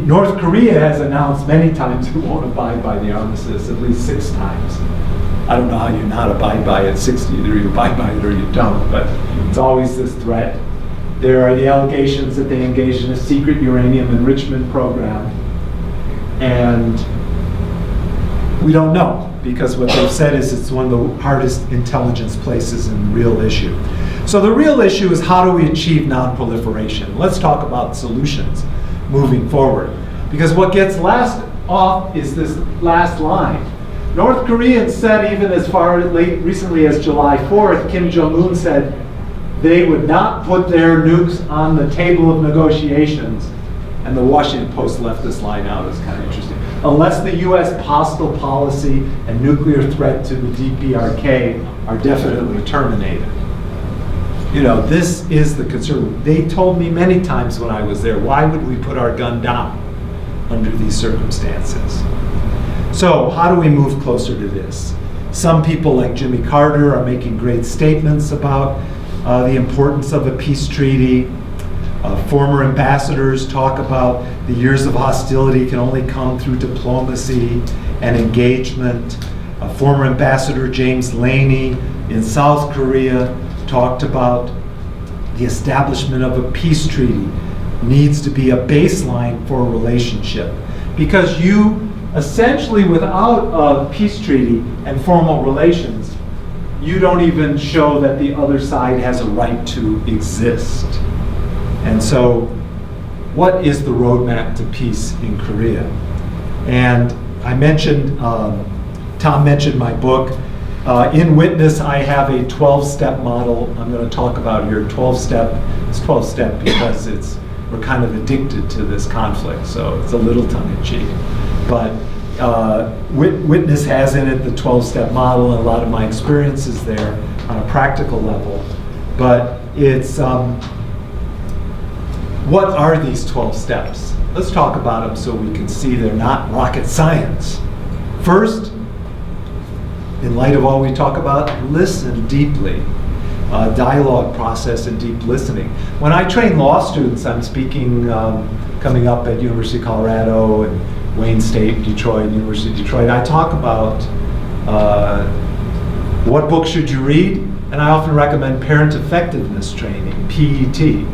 North Korea has announced many times it won't abide by the armistice, at least 6 times. I don't know how you not abide by it. 60, either you abide by it or you don't, but it's always this threat. There are the allegations that they engaged in a secret uranium enrichment program, and we don't know. because what they've said is it's one of the hardest intelligence places in the real issue. So the real issue is, how do we achieve non-proliferation? Let's talk about solutions moving forward. Because what gets last off is this last line. North Koreans said, even as far recently as July 4th, Kim Jong-un said they would not put their nukes on the table of negotiations. And the Washington Post left this line out. It's kind of interesting. Unless the U.S. hostile policy and nuclear threat to the DPRK are definitely terminated. You know, this is the concern. They told me many times when I was there, why would we put our gun down under these circumstances? So how do we move closer to this? Some people like Jimmy Carter are making great statements about the importance of a peace treaty. Former ambassadors talk about the years of hostility can only come through diplomacy and engagement. Former Ambassador James Laney in South Korea talked about the establishment of a peace treaty needs to be a baseline for a relationship. Because you essentially, without a peace treaty and formal relations, you don't even show that the other side has a right to exist. And so, what is the roadmap to peace in Korea? And I mentioned, Tom mentioned my book. In Witness, I have a 12-step model I'm going to talk about here. 12-step, it's 12-step because we're kind of addicted to this conflict, so it's a little tongue-in-cheek. But Witness has in it the 12-step model, and a lot of my experiences there on a practical level. But it's, what are these 12 steps? Let's talk about them so we can see they're not rocket science. First, in light of all we talk about, listen deeply. Dialogue process and deep listening. When I train law students, I'm speaking coming up at University of Colorado and Wayne State, Detroit, University of Detroit. I talk about what books should you read, and I often recommend parent effectiveness training, PET.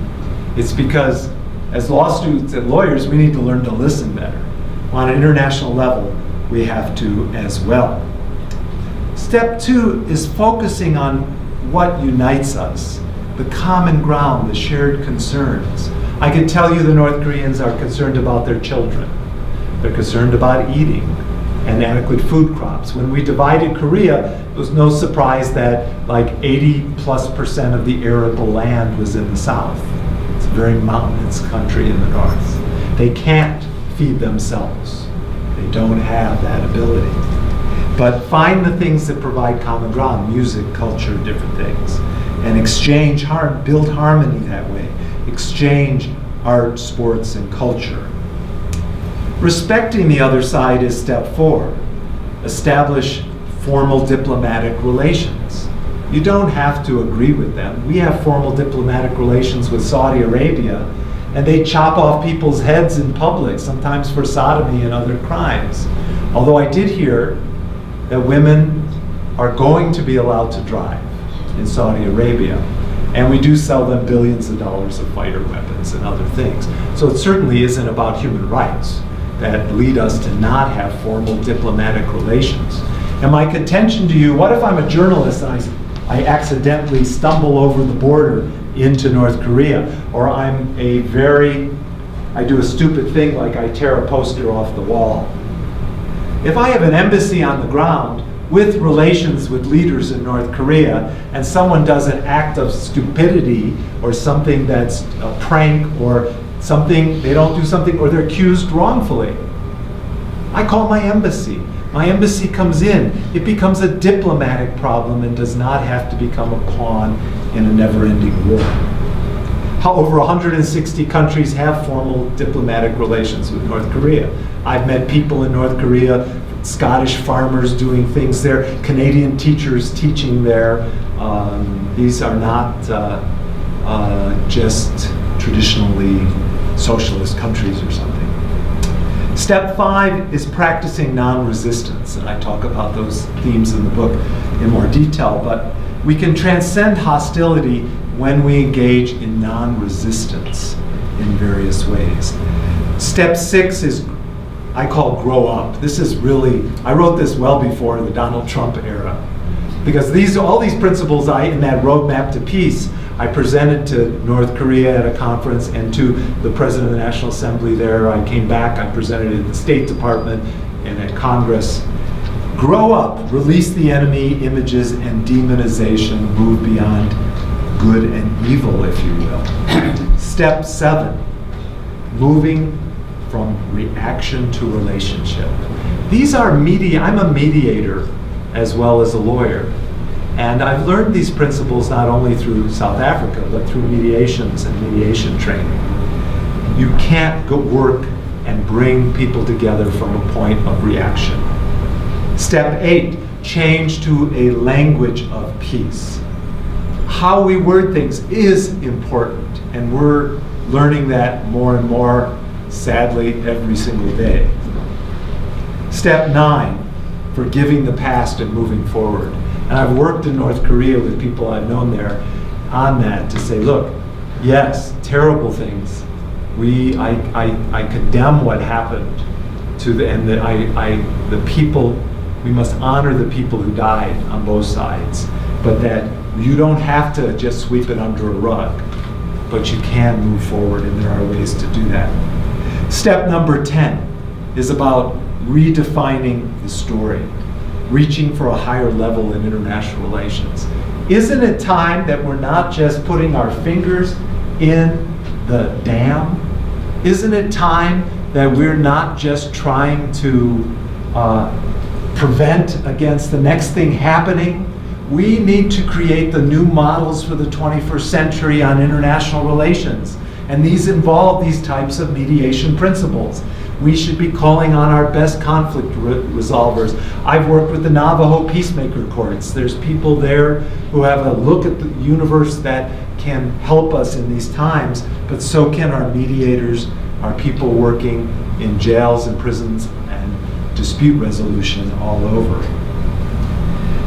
It's because as law students and lawyers, we need to learn to listen better. On an international level, we have to as well. Step 2 is focusing on what unites us, the common ground, the shared concerns. I can tell you the North Koreans are concerned about their children. They're concerned about eating and adequate food crops. When we divided Korea, it was no surprise that like 80+% of the arable land was in the south. It's a very mountainous country in the north. They can't feed themselves. They don't have that ability. But find the things that provide common ground, music, culture, different things, and exchange, build harmony that way. Exchange art, sports, and culture. Respecting the other side is step 4. Establish formal diplomatic relations. You don't have to agree with them. We have formal diplomatic relations with Saudi Arabia, and they chop off people's heads in public, sometimes for sodomy and other crimes. Although I did hear that women are going to be allowed to drive in Saudi Arabia, and we do sell them billions of dollars of fighter weapons and other things. So it certainly isn't about human rights that lead us to not have formal diplomatic relations. And my contention to you, what if I'm a journalist and I accidentally stumble over the border into North Korea, or I do a stupid thing like I tear a poster off the wall. If I have an embassy on the ground with relations with leaders in North Korea, and someone does an act of stupidity or something that's a prank or something, they don't do something, or they're accused wrongfully, I call my embassy. My embassy comes in. It becomes a diplomatic problem and does not have to become a pawn in a never-ending war. How over 160 countries have formal diplomatic relations with North Korea. I've met people in North Korea, Scottish farmers doing things there, Canadian teachers teaching there. These are not just traditionally socialist countries or something. Step 5 is practicing non-resistance, and I talk about those themes in the book in more detail, but we can transcend hostility when we engage in non-resistance in various ways. Step 6 is I call grow up. This is really, I wrote this well before the Donald Trump era. Because all these principles in that roadmap to peace, I presented to North Korea at a conference and to the President of the National Assembly there. I came back, I presented it at the State Department and at Congress. Grow up, release the enemy images and demonization, move beyond good and evil, if you will. Step 7, moving from reaction to relationship. These are I'm a mediator as well as a lawyer. And I've learned these principles not only through South Africa, but through mediations and mediation training. You can't go work and bring people together from a point of reaction. Step 8, change to a language of peace. How we word things is important, and we're learning that more and more, sadly, every single day. Step 9, forgiving the past and moving forward. And I've worked in North Korea with people I've known there on that to say, look, yes, terrible things. I condemn what happened to the people. We must honor the people who died on both sides, but that you don't have to just sweep it under a rug, but you can move forward, and there are ways to do that. Step number 10 is about redefining the story, reaching for a higher level in international relations. Isn't it time that we're not just putting our fingers in the dam? Isn't it time that we're not just trying to prevent against the next thing happening? We need to create the new models for the 21st century on international relations. And these involve these types of mediation principles. We should be calling on our best conflict resolvers. I've worked with the Navajo peacemaker courts. There's people there who have a look at the universe that can help us in these times, but so can our mediators, our people working in jails and prisons and dispute resolution all over.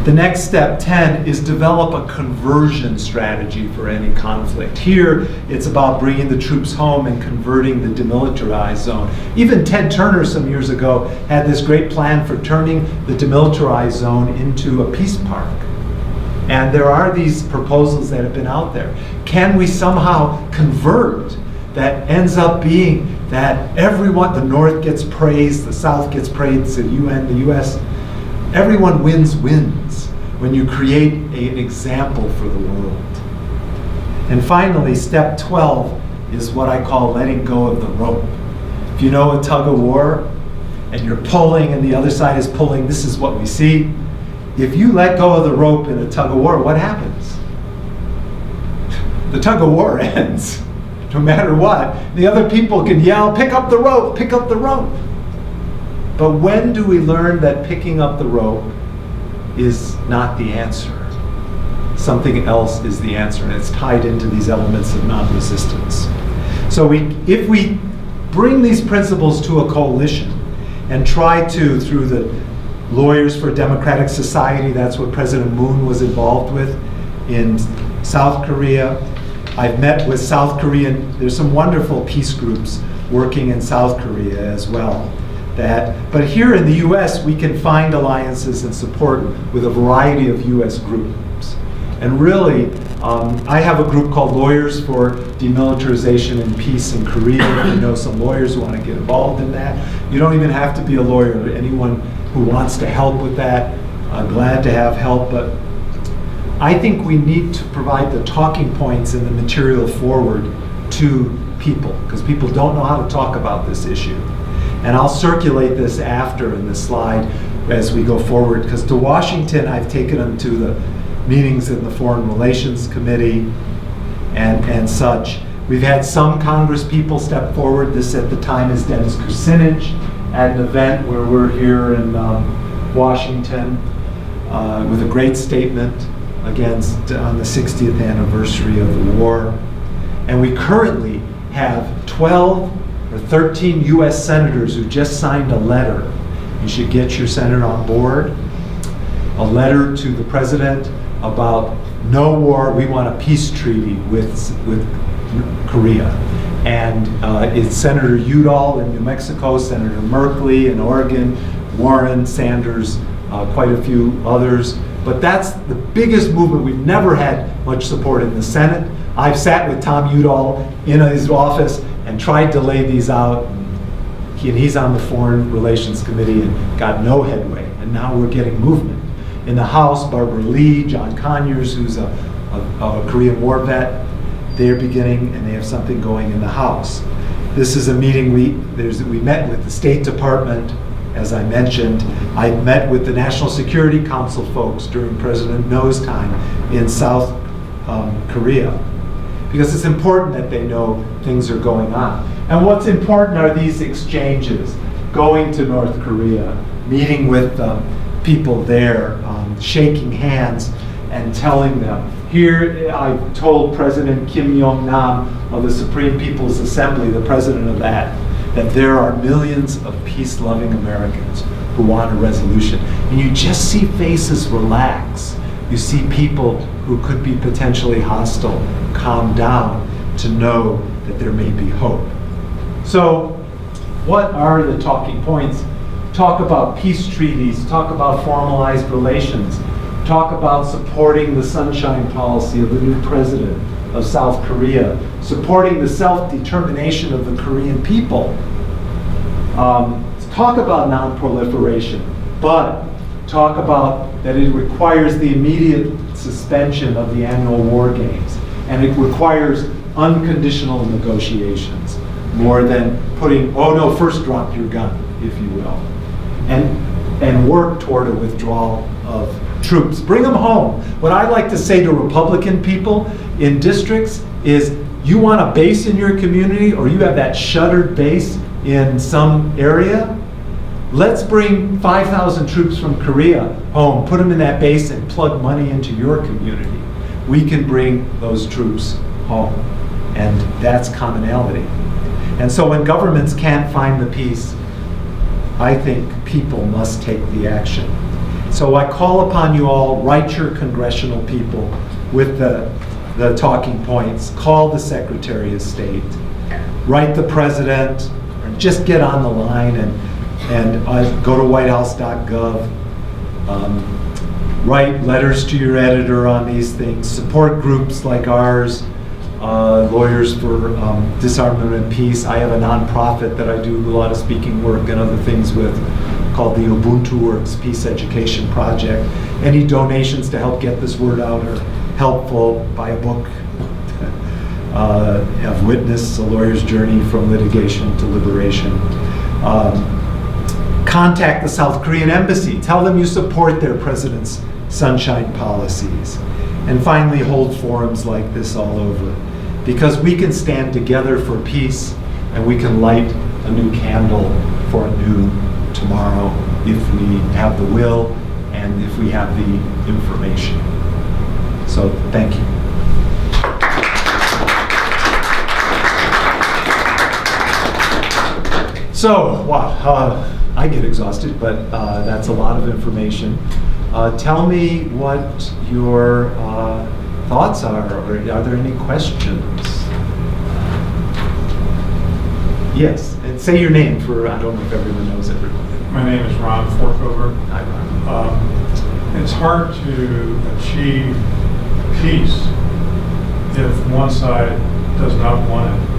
The next step, 10, is develop a conversion strategy for any conflict. Here, it's about bringing the troops home and converting the demilitarized zone. Even Ted Turner some years ago had this great plan for turning the demilitarized zone into a peace park. And there are these proposals that have been out there. Can we somehow convert that ends up being that everyone, the North gets praised, the South gets praised, the UN, the US, everyone wins when you create an example for the world. And finally, step 12 is what I call letting go of the rope. If you know a tug of war and you're pulling and the other side is pulling, this is what we see. If you let go of the rope in a tug of war, what happens? The tug of war ends, no matter what. The other people can yell, pick up the rope, pick up the rope. But when do we learn that picking up the rope is not the answer? Something else is the answer, and it's tied into these elements of non-resistance. So if we bring these principles to a coalition and try to, through the Lawyers for Democratic Society, that's what President Moon was involved with in South Korea. I've met with South Korean, there's some wonderful peace groups working in South Korea as well. But here in the US, we can find alliances and support with a variety of US groups. And really, I have a group called Lawyers for Demilitarization and Peace in Korea. I know some lawyers who want to get involved in that. You don't even have to be a lawyer. Anyone who wants to help with that, I'm glad to have help. But I think we need to provide the talking points and the material forward to people, because people don't know how to talk about this issue. And I'll circulate this after in the slide as we go forward, because to Washington, I've taken them to the meetings in the Foreign Relations Committee and such. We've had some Congress people step forward. This at the time is Dennis Kucinich at an event where we're here in Washington with a great statement on the 60th anniversary of the war. And we currently have 12 or 13 US senators who just signed a letter. You should get your senator on board. A letter to the president about no war, we want a peace treaty with Korea. And it's Senator Udall in New Mexico, Senator Merkley in Oregon, Warren, Sanders, quite a few others. But that's the biggest movement. We've never had much support in the Senate. I've sat with Tom Udall in his office and tried to lay these out. He's on the Foreign Relations Committee and got no headway. And now we're getting movement. In the House, Barbara Lee, John Conyers, who's a Korean War vet, they're beginning, and they have something going in the House. This is a meeting we met with the State Department, as I mentioned. I met with the National Security Council folks during President No's time in South Korea, because it's important that they know things are going on. And what's important are these exchanges, going to North Korea, meeting with people there, shaking hands and telling them. Here, I told President Kim Jong-nam of the Supreme People's Assembly, the president of that there are millions of peace-loving Americans who want a resolution. And you just see faces relax. You see people who could be potentially hostile calm down to know that there may be hope. So, what are the talking points? Talk about peace treaties, talk about formalized relations, talk about supporting the sunshine policy of the new president of South Korea, supporting the self-determination of the Korean people. Talk about non-proliferation, but talk about that it requires the immediate suspension of the annual war games, and it requires unconditional negotiations, more than putting, oh no, first drop your gun, if you will, and work toward a withdrawal of troops. Bring them home. What I like to say to Republican people in districts is, you want a base in your community, or you have that shuttered base in some area, let's bring 5,000 troops from Korea home, put them in that base, and plug money into your community. We can bring those troops home, and that's commonality. And so when governments can't find the peace, I think people must take the action. So I call upon you all, write your congressional people with the talking points, call the Secretary of State, write the President, or just get on the line and go to whitehouse.gov, write letters to your editor on these things, support groups like ours, Lawyers for Disarmament and Peace. I have a nonprofit that I do a lot of speaking work and other things with, called the Ubuntu Works Peace Education Project. Any donations to help get this word out are helpful. Buy a book of Witness, A Lawyer's Journey from Litigation to Liberation. Contact the South Korean embassy. Tell them you support their president's sunshine policies. And finally, hold forums like this all over. Because we can stand together for peace, and we can light a new candle for a new tomorrow if we have the will and if we have the information. So, thank you. So, wow, I get exhausted, but that's a lot of information. Tell me what your thoughts are, or are there any questions? Yes, and say your name for, I don't know if everyone knows everyone. My name is Ron Forkover. Hi, Ron. It's hard to achieve peace if one side does not want it.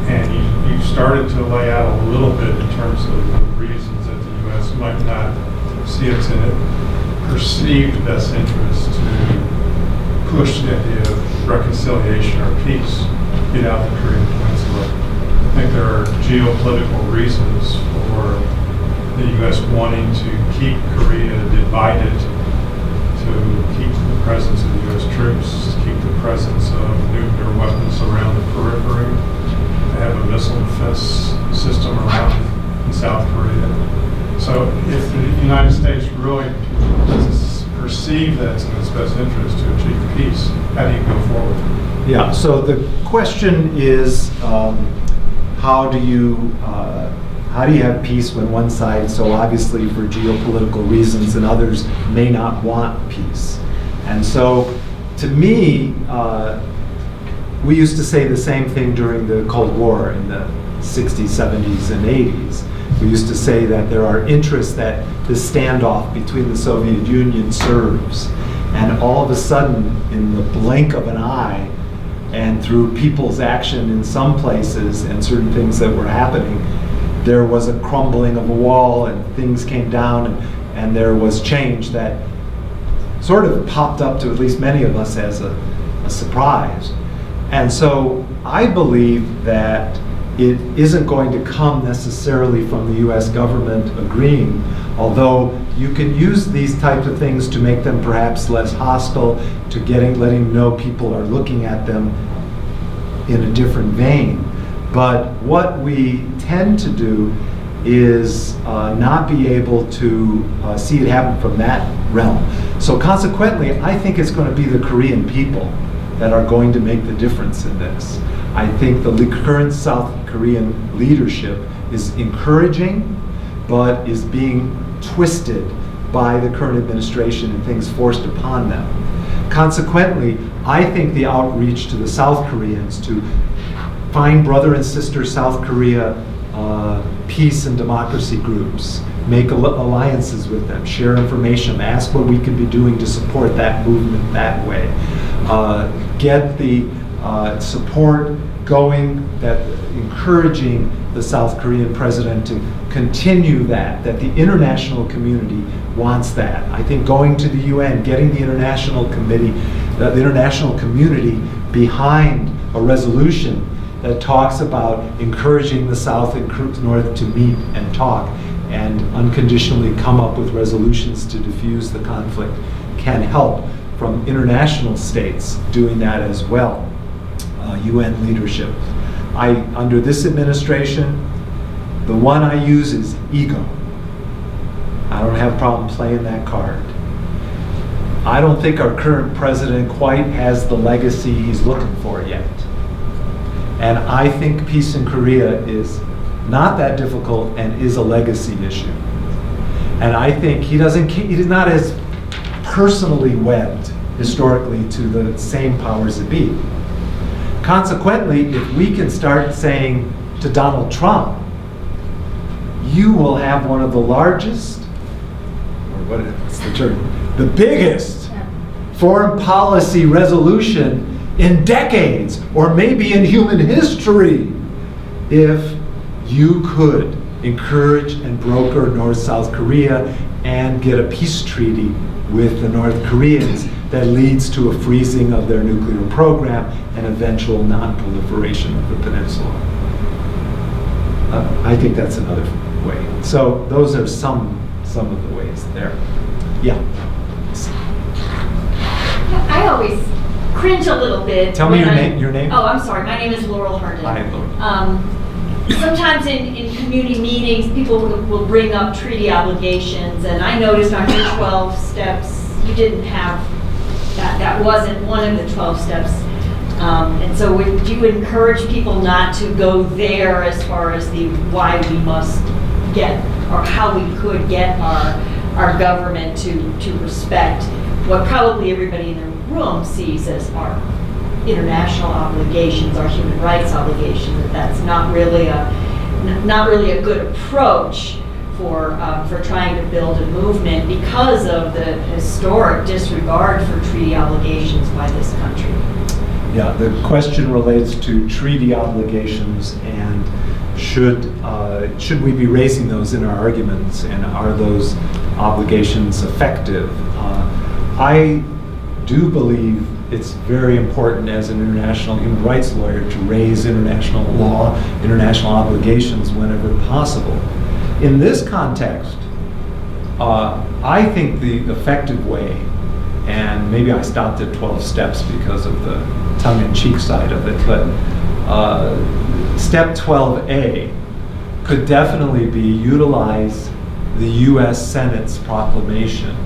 And you started to lay out a little bit in terms of the reasons that the U.S. might not see it's in it perceived best interest to push the idea of reconciliation or peace, get out the Korean Peninsula. I think there are geopolitical reasons for the U.S. wanting to keep Korea divided, to keep the presence of the U.S. troops, to keep the presence of nuclear weapons around the periphery, to have a missile defense system around in South Korea. So if the United States really perceive that it's in its best interest to achieve peace, how do you go forward? Yeah, so the question is, how do you have peace when one side, so obviously for geopolitical reasons, and others may not want peace? And so, to me, we used to say the same thing during the Cold War in the 60s, 70s, and 80s. We used to say that there are interests that this standoff between the Soviet Union serves. And all of a sudden, in the blink of an eye, and through people's action in some places and certain things that were happening, there was a crumbling of a wall and things came down, and there was change that sort of popped up to at least many of us as a surprise. And so I believe that it isn't going to come necessarily from the US government agreeing, although you can use these types of things to make them perhaps less hostile, to letting them know people are looking at them in a different vein. But what we tend to do is not be able to see it happen from that realm. So consequently, I think it's going to be the Korean people that are going to make the difference in this. I think the current South Korean leadership is encouraging, but is being twisted by the current administration and things forced upon them. Consequently, I think the outreach to the South Koreans to find brother and sister South Korea peace and democracy groups, make alliances with them, share information, ask what we can be doing to support that movement that way, get the support going, that encouraging the South Korean president to continue that the international community wants that. I think going to the UN, getting the international committee, the international community behind a resolution that talks about encouraging the South and North to meet and talk and unconditionally come up with resolutions to diffuse the conflict can help from international states doing that as well. UN leadership. Under this administration, the one I use is ego. I don't have a problem playing that card. I don't think our current president quite has the legacy he's looking for yet. And I think peace in Korea is not that difficult and is a legacy issue. And I think he is not as personally wedded historically to the same powers that be. Consequently, if we can start saying to Donald Trump, you will have one of the largest, or what's the term, the biggest foreign policy resolution in decades, or maybe in human history, if you could encourage and broker North-South Korea and get a peace treaty with the North Koreans that leads to a freezing of their nuclear program and eventual non-proliferation of the peninsula. I think that's another way. So those are some of the ways there. Yeah. I always cringe a little bit. Tell me your name. Oh, I'm sorry. My name is Laurel Herndon. Hi, Laurel. Sometimes in community meetings, people will bring up treaty obligations, and I noticed on your 12 steps, you didn't have that. That wasn't one of the 12 steps. And so would you encourage people not to go there as far as the why we must get, or how we could get our government to respect what probably everybody in the room sees as our international obligations, our human rights obligations? That's not really a good approach for trying to build a movement because of the historic disregard for treaty obligations by this country. Yeah, the question relates to treaty obligations and should we be raising those in our arguments, and are those obligations effective? I do believe it's very important as an international human rights lawyer to raise international law, international obligations whenever possible. In this context, I think the effective way, and maybe I stopped at 12 steps because of the tongue-in-cheek side of it, but step 12A could definitely be utilize the U.S. Senate's proclamation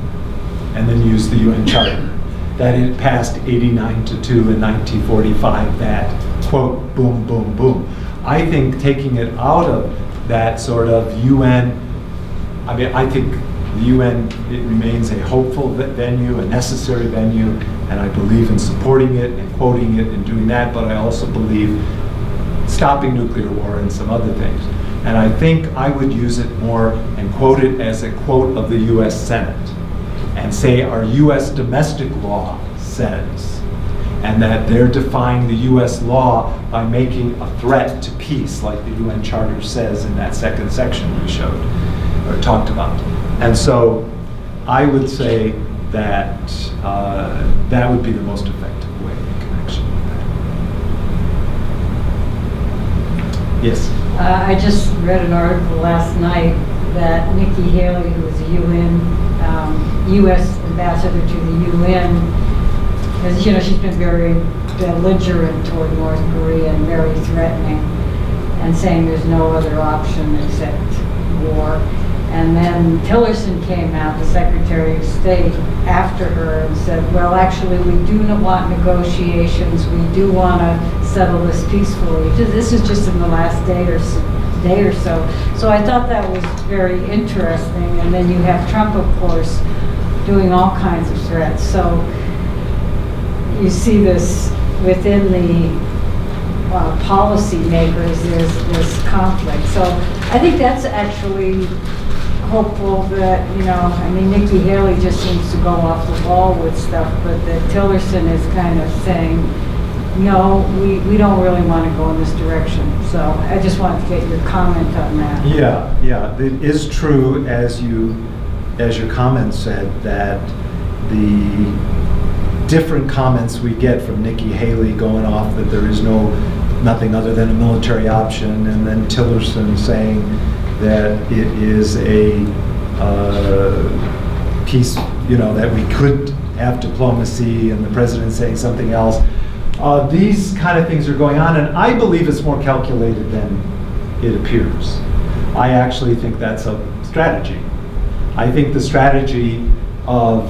and then use the UN Charter. That it passed 89-2 in 1945, that quote, boom, boom, boom. I think taking it out of that sort of UN, I think The UN, it remains a hopeful venue, a necessary venue, and I believe in supporting it and quoting it and doing that, but I also believe stopping nuclear war and some other things. And I think I would use it more and quote it as a quote of the US Senate and say our US domestic law says, and that they're defying the US law by making a threat to peace, like the UN Charter says in that second section we showed or talked about. And so I would say that that would be the most effective way in connection with that. Yes? I just read an article last night that Nikki Haley, who is a U.S. ambassador to the UN, because she's been very belligerent toward North Korea and very threatening, and saying there's no other option except war. And then Tillerson came out, the Secretary of State, after her and said, well, actually, we do not want negotiations. We do want to settle this peacefully. This is just in the last day or so. So I thought that was very interesting. And then you have Trump, of course, doing all kinds of threats. So you see this within the policymakers, there's this conflict. So I think that's actually hopeful that, Nikki Haley just seems to go off the wall with stuff, but that Tillerson is kind of saying, no, we don't really want to go in this direction. So I just wanted to get your comment on that. Yeah, it is true, as your comment said, that the different comments we get from Nikki Haley going off that there is nothing other than a military option, and then Tillerson saying that it is a peace, that we could have diplomacy, and the president saying something else. These kind of things are going on, and I believe it's more calculated than it appears. I actually think that's a strategy. I think the strategy of,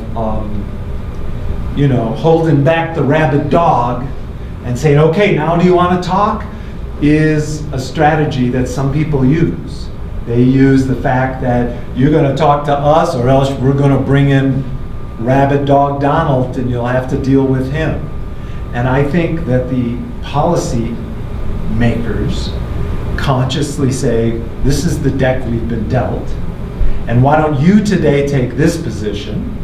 holding back the rabid dog and saying, okay, now do you want to talk, is a strategy that some people use. They use the fact that you're going to talk to us or else we're going to bring in rabid dog Donald and you'll have to deal with him. And I think that the policy makers consciously say, this is the deck we've been dealt, and why don't you today take this position,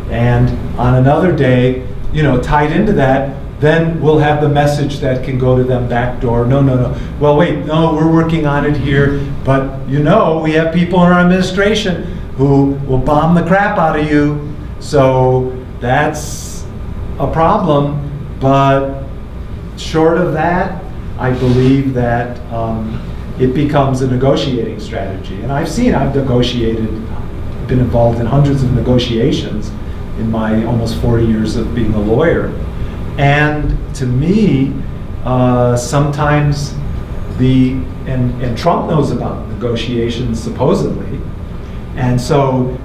and on another day, tied into that, then we'll have the message that can go to them backdoor. No. Well, wait, no, we're working on it here, but we have people in our administration who will bomb the crap out of you, so that's a problem. But short of that, I believe that it becomes a negotiating strategy. And I've negotiated, been involved in hundreds of negotiations in my almost 40 years of being a lawyer. And to me, sometimes and Trump knows about negotiations supposedly. And so,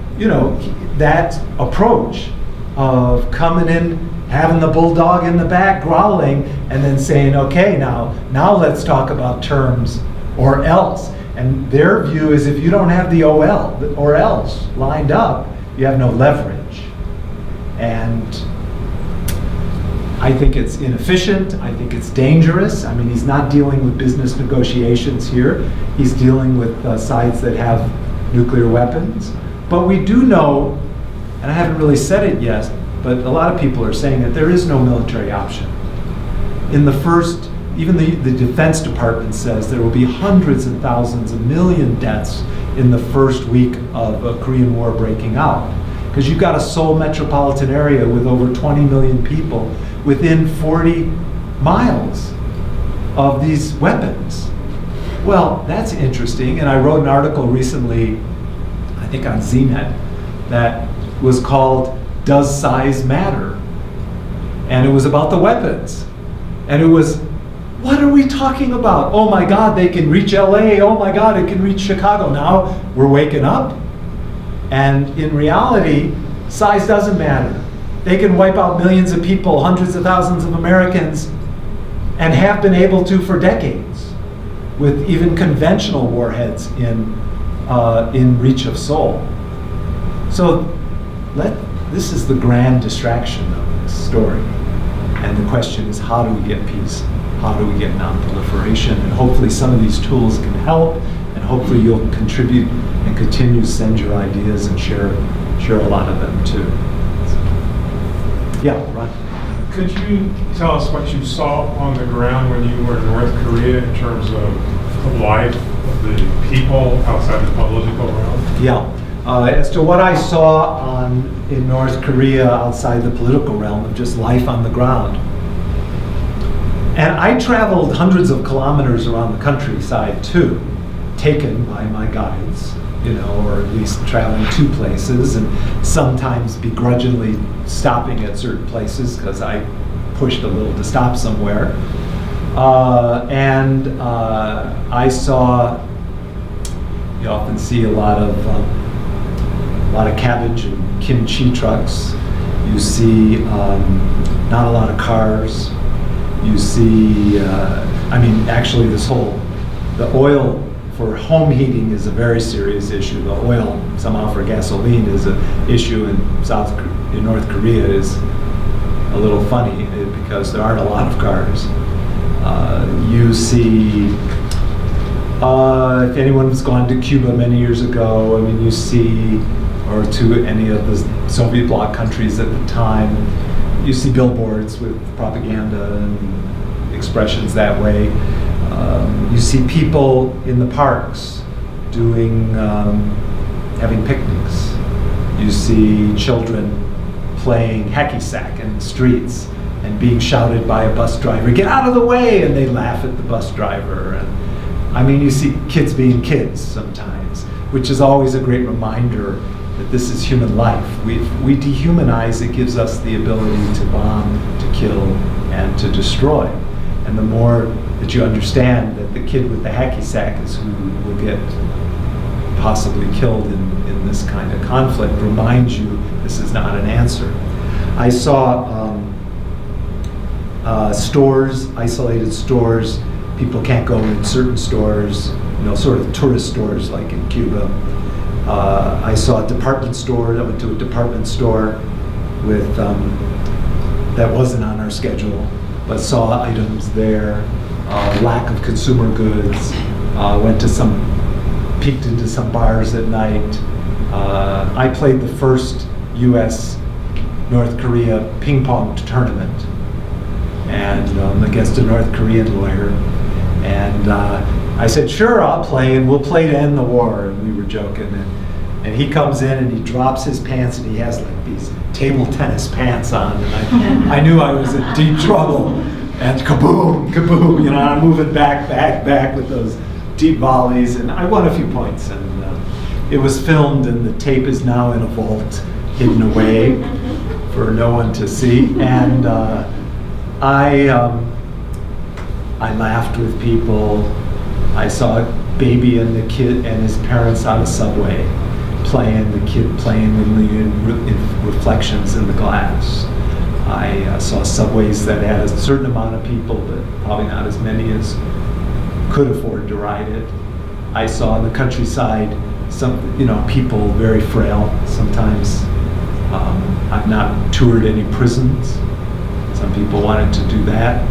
that approach of coming in, having the bulldog in the back growling, and then saying, okay, now let's talk about terms or else. And their view is if you don't have the or else lined up, you have no leverage. And I think it's inefficient. I think it's dangerous. I mean, he's not dealing with business negotiations here. He's dealing with sides that have nuclear weapons. But we do know, and I haven't really said it yet, but a lot of people are saying that there is no military option. In the first, even the Defense Department says there will be hundreds and thousands, a million deaths in the first week of a Korean War breaking out. Because you've got a Seoul metropolitan area with over 20 million people within 40 miles of these weapons. Well, that's interesting, and I wrote an article recently, I think on ZNet, that was called Does Size Matter? And it was about the weapons. And it was, what are we talking about? Oh my God, they can reach LA. Oh my God, it can reach Chicago. Now we're waking up. And in reality, size doesn't matter. They can wipe out millions of people, hundreds of thousands of Americans, and have been able to for decades, with even conventional warheads in reach of Seoul. So this is the grand distraction of this story. And the question is, how do we get peace? How do we get non-proliferation? And hopefully some of these tools can help, and hopefully you'll contribute and continue to send your ideas and share a lot of them too. Yeah, Ron. Could you tell us what you saw on the ground when you were in North Korea in terms of the life of the people outside the political realm? Yeah. As to what I saw in North Korea outside the political realm of just life on the ground. And I traveled hundreds of kilometers around the countryside too, taken by my guides, or at least traveling to places, and sometimes begrudgingly stopping at certain places because I pushed a little to stop somewhere. And I saw, you often see a lot of cabbage and kimchi trucks. You see not a lot of cars. You see, actually the oil for home heating is a very serious issue. The oil somehow for gasoline is an issue in North Korea is a little funny because there aren't a lot of cars. You see, if anyone's gone to Cuba many years ago, you see, or to any of the Soviet bloc countries at the time, you see billboards with propaganda and expressions that way. You see people in the parks having picnics. You see children playing hacky sack in the streets and being shouted by a bus driver, "Get out of the way!" and they laugh at the bus driver. And you see kids being kids sometimes, which is always a great reminder that this is human life. We dehumanize, it gives us the ability to bomb, to kill, and to destroy. And the more that you understand that the kid with the hacky sack is who will get possibly killed in this kind of conflict, reminds you this is not an answer. I saw stores, isolated stores. People can't go in certain stores, sort of tourist stores like in Cuba. I saw a department store. I went to a department store with that wasn't on our schedule, but saw items there. Lack of consumer goods. Peeked into some bars at night. I played the first U.S. North Korea ping pong tournament, and against a North Korean lawyer. And I said, "Sure, I'll play, and we'll play to end the war." And we were joking, and he comes in and he drops his pants, and he has like these table tennis pants on, and I knew I was in deep trouble. And kaboom, kaboom, I'm moving back with those deep volleys, and I won a few points. And it was filmed, and the tape is now in a vault, hidden away for no one to see. And I laughed with people. I saw a baby and the kid and his parents on a subway playing, the kid playing in reflections in the glass. I saw subways that had a certain amount of people, but probably not as many as could afford to ride it. I saw in the countryside some, people very frail. Sometimes I've not toured any prisons. Some people wanted to do that.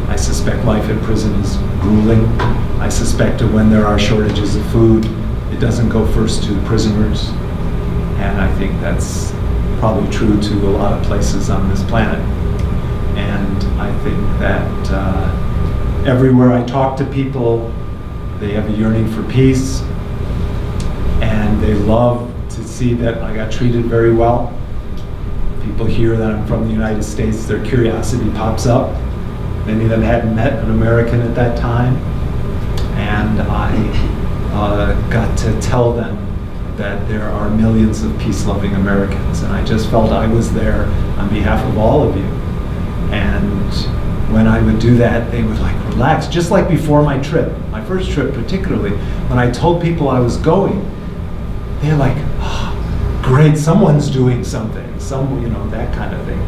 I suspect life in prison is grueling. I suspect that when there are shortages of food, it doesn't go first to the prisoners. And I think that's probably true to a lot of places on this planet. And I think that everywhere I talk to people, they have a yearning for peace, and they love to see that I got treated very well. People hear that I'm from the United States, their curiosity pops up. Many of them hadn't met an American at that time, and I got to tell them that there are millions of peace-loving Americans, and I just felt I was there on behalf of all of you. And when I would do that, they would relax, just like before my trip, my first trip particularly. When I told people I was going, they're like, "Oh, great, someone's doing something," that kind of thing.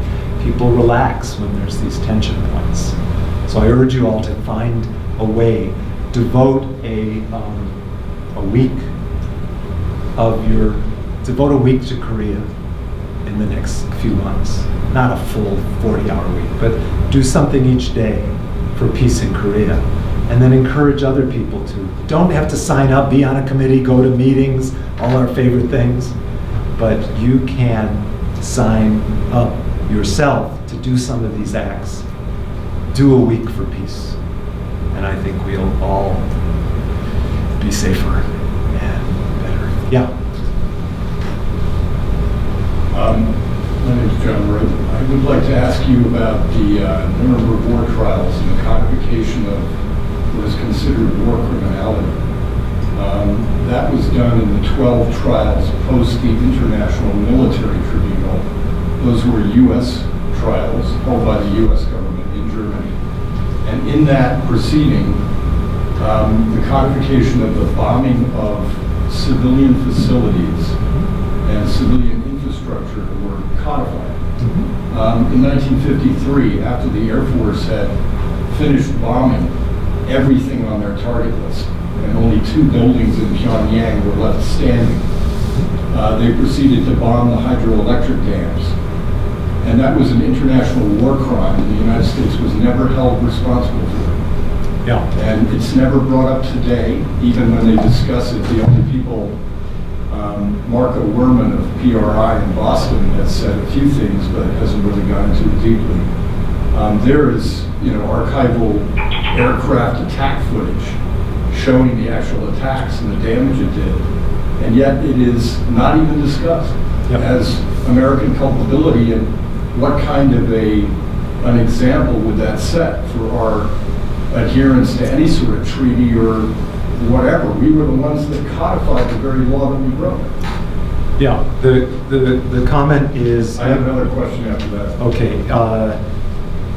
People relax when there's these tension points. So I urge you all to find a way, devote a week of your devote a week to Korea in the next few months. Not a full 40-hour week, but do something each day for peace in Korea. And then encourage other people to. Don't have to sign up, be on a committee, go to meetings, all our favorite things, but you can sign up yourself to do some of these acts. Do a week for peace. And I think we'll all be safer and better. Yeah. My name is John Roden. I would like to ask you about the Nuremberg war trials and the codification of what is considered war criminality. That was done in the 12 trials post the International Military Tribunal. Those were U.S. trials held by the U.S. government in Germany. And in that proceeding, the codification of the bombing of civilian facilities and civilian infrastructure were codified. In 1953, after the Air Force had finished bombing everything on their target list, and only 2 buildings in Pyongyang were left standing, they proceeded to bomb the hydroelectric dams. And that was an international war crime, and the United States was never held responsible for it. Yeah. And it's never brought up today, even when they discuss it. The only people, Marco Werman of PRI in Boston has said a few things, but hasn't really gone into it deeply. There is, archival aircraft attack footage showing the actual attacks and the damage it did, and yet it is not even discussed as American culpability. And what kind of an example would that set for our adherence to any sort of treaty or whatever? We were the ones that codified the very law that we wrote. Yeah, the comment is... I have another question after that. Okay,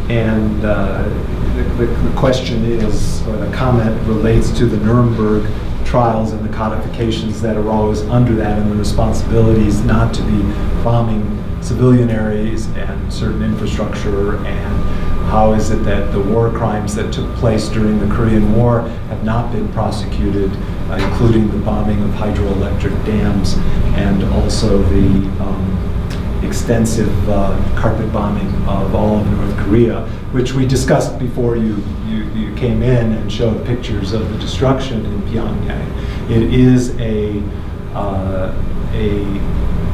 and the question is, or the comment relates to the Nuremberg trials and the codifications that are always under that, and the responsibilities not to be bombing civilian areas and certain infrastructure, and how is it that the war crimes that took place during the Korean War have not been prosecuted, including the bombing of hydroelectric dams and also the extensive carpet bombing of all of North Korea, which we discussed before you came in and showed pictures of the destruction in Pyongyang. It is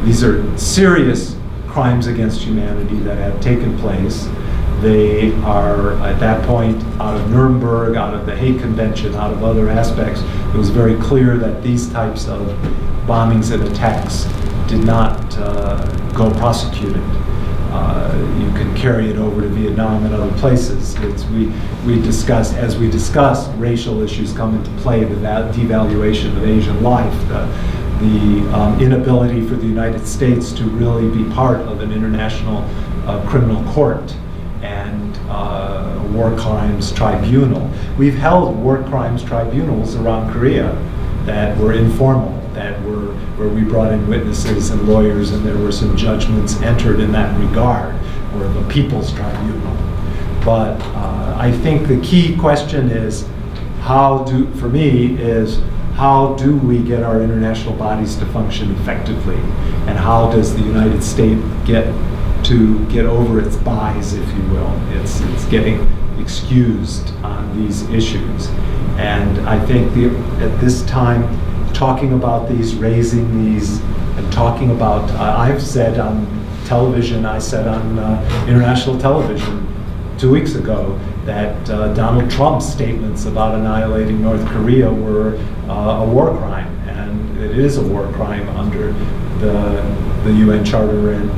these are serious crimes against humanity that have taken place. They are, at that point, out of Nuremberg, out of the Hague Convention, out of other aspects. It was very clear that these types of bombings and attacks did not go prosecuted. You can carry it over to Vietnam and other places. We discussed, as we discussed, racial issues come into play, the devaluation of Asian life, the inability for the United States to really be part of an international criminal court and war crimes tribunal. We've held war crimes tribunals around Korea that were informal, that were where we brought in witnesses and lawyers, and there were some judgments entered in that regard, or the People's Tribunal. But I think the key question is, how do we get our international bodies to function effectively, and how does the United States get over its bias, if you will? It's getting excused on these issues, and I think at this time, talking about these, raising these, and talking about, I've said on television, I said on international television 2 weeks ago that Donald Trump's statements about annihilating North Korea were a war crime, and it is a war crime under the UN Charter and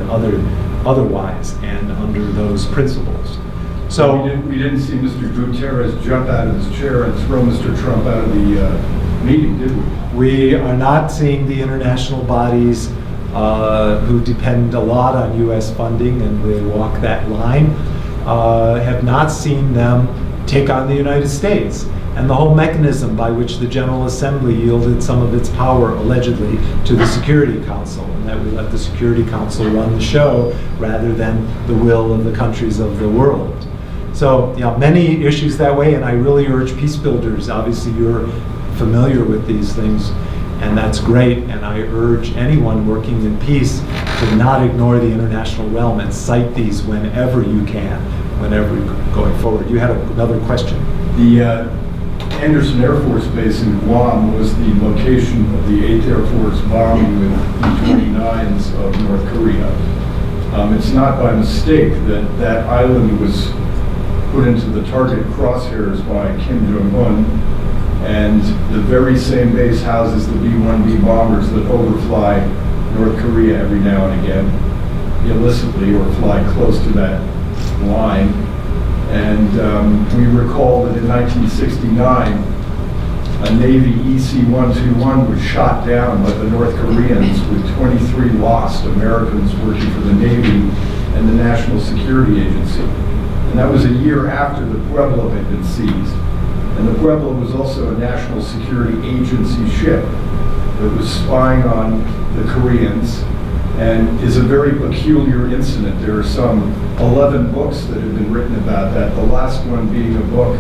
otherwise, and under those principles. So we didn't see Mr. Guterres jump out of his chair and throw Mr. Trump out of the meeting, did we? We are not seeing the international bodies who depend a lot on U.S. funding, and they walk that line, have not seen them take on the United States. And the whole mechanism by which the General Assembly yielded some of its power, allegedly, to the Security Council, and that we let the Security Council run the show rather than the will of the countries of the world. So, many issues that way, and I really urge peace builders, obviously you're familiar with these things, And that's great, and I urge anyone working in peace to not ignore the international realm and cite these whenever you can, whenever going forward. You had another question? The Anderson Air Force Base in Guam was the location of the 8th Air Force bombing with B-29s of North Korea. It's not by mistake that that island was put into the target crosshairs by Kim Jong-un, and the very same base houses the B-1B bombers that overfly North Korea every now and again, illicitly, or fly close to that line. And we recall that in 1969, a Navy EC-121 was shot down by the North Koreans with 23 lost Americans working for the Navy and the National Security Agency. And that was a year after the Pueblo had been seized. And the Pueblo was also a National Security Agency ship that was spying on the Koreans, and is a very peculiar incident. There are some 11 books that have been written about that, the last one being a book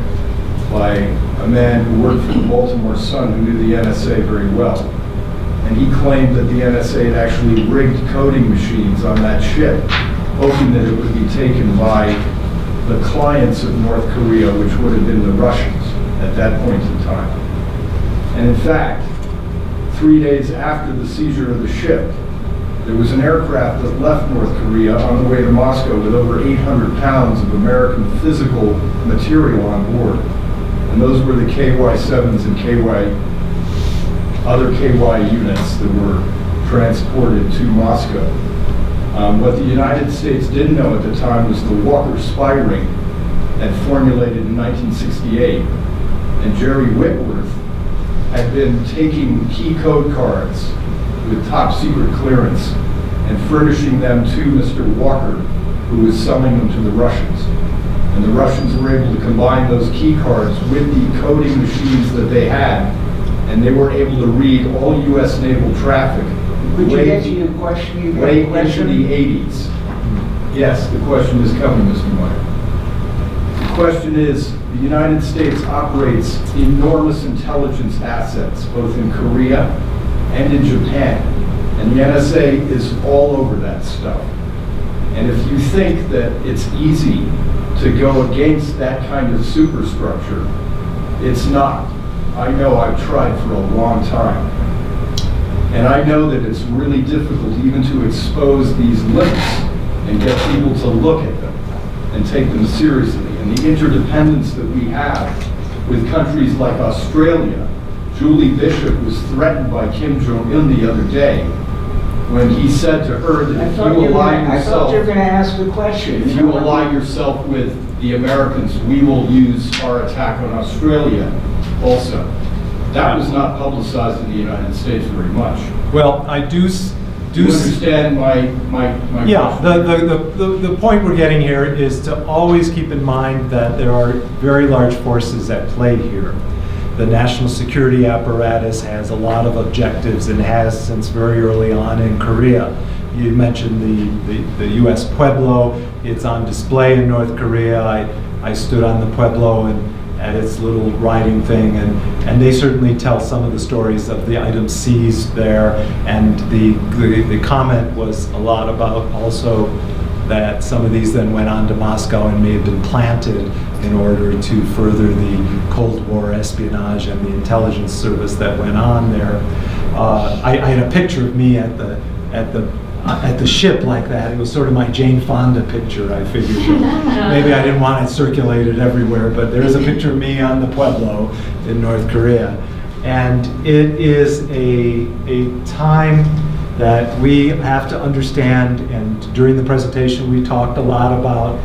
by a man who worked for the Baltimore Sun who knew the NSA very well. And he claimed that the NSA had actually rigged coding machines on that ship, hoping that it would be taken by the clients of North Korea, which would have been the Russians at that point in time. And in fact, 3 days after the seizure of the ship, there was an aircraft that left North Korea on the way to Moscow with over 800 pounds of American physical material on board. And those were the KY-7s and other KY units that were transported to Moscow. What the United States didn't know at the time was the Walker spy ring had formulated in 1968, and Jerry Whitworth had been taking key code cards with top secret clearance and furnishing them to Mr. Walker, who was selling them to the Russians. And the Russians were able to combine those key cards with the coding machines that they had, and they were able to read all U.S. naval traffic Would you way get to your question? You got a into the question? 80s. Yes, the question is coming, Mr. Meyer. The question is, the United States operates enormous intelligence assets, both in Korea and in Japan. And the NSA is all over that stuff. And if you think that it's easy to go against that kind of superstructure, it's not. I know, I've tried for a long time. And I know that it's really difficult even to expose these links and get people to look at them and take them seriously. And the interdependence that we have with countries like Australia. Julie Bishop was threatened by Kim Jong-un the other day when he said to her that if you align I thought you were yourself, going to ask a question. if you align yourself with the Americans, we will use our attack on Australia also. That was not publicized in the United States very much. Well, I do Do you understand my Yeah, question? the point we're getting here is to always keep in mind that there are very large forces at play here. The national security apparatus has a lot of objectives and has since very early on in Korea. You mentioned the U.S. Pueblo. It's on display in North Korea. I stood on the Pueblo and at its little riding thing, and they certainly tell some of the stories of the items seized there. And the comment was a lot about also that some of these then went on to Moscow and may have been planted in order to further the Cold War espionage and the intelligence service that went on there. I had a picture of me at the ship like that. It was sort of my Jane Fonda picture. I figured maybe I didn't want it circulated everywhere, but there's a picture of me on the Pueblo in North Korea. And it is a time that we have to understand, and during the presentation we talked a lot about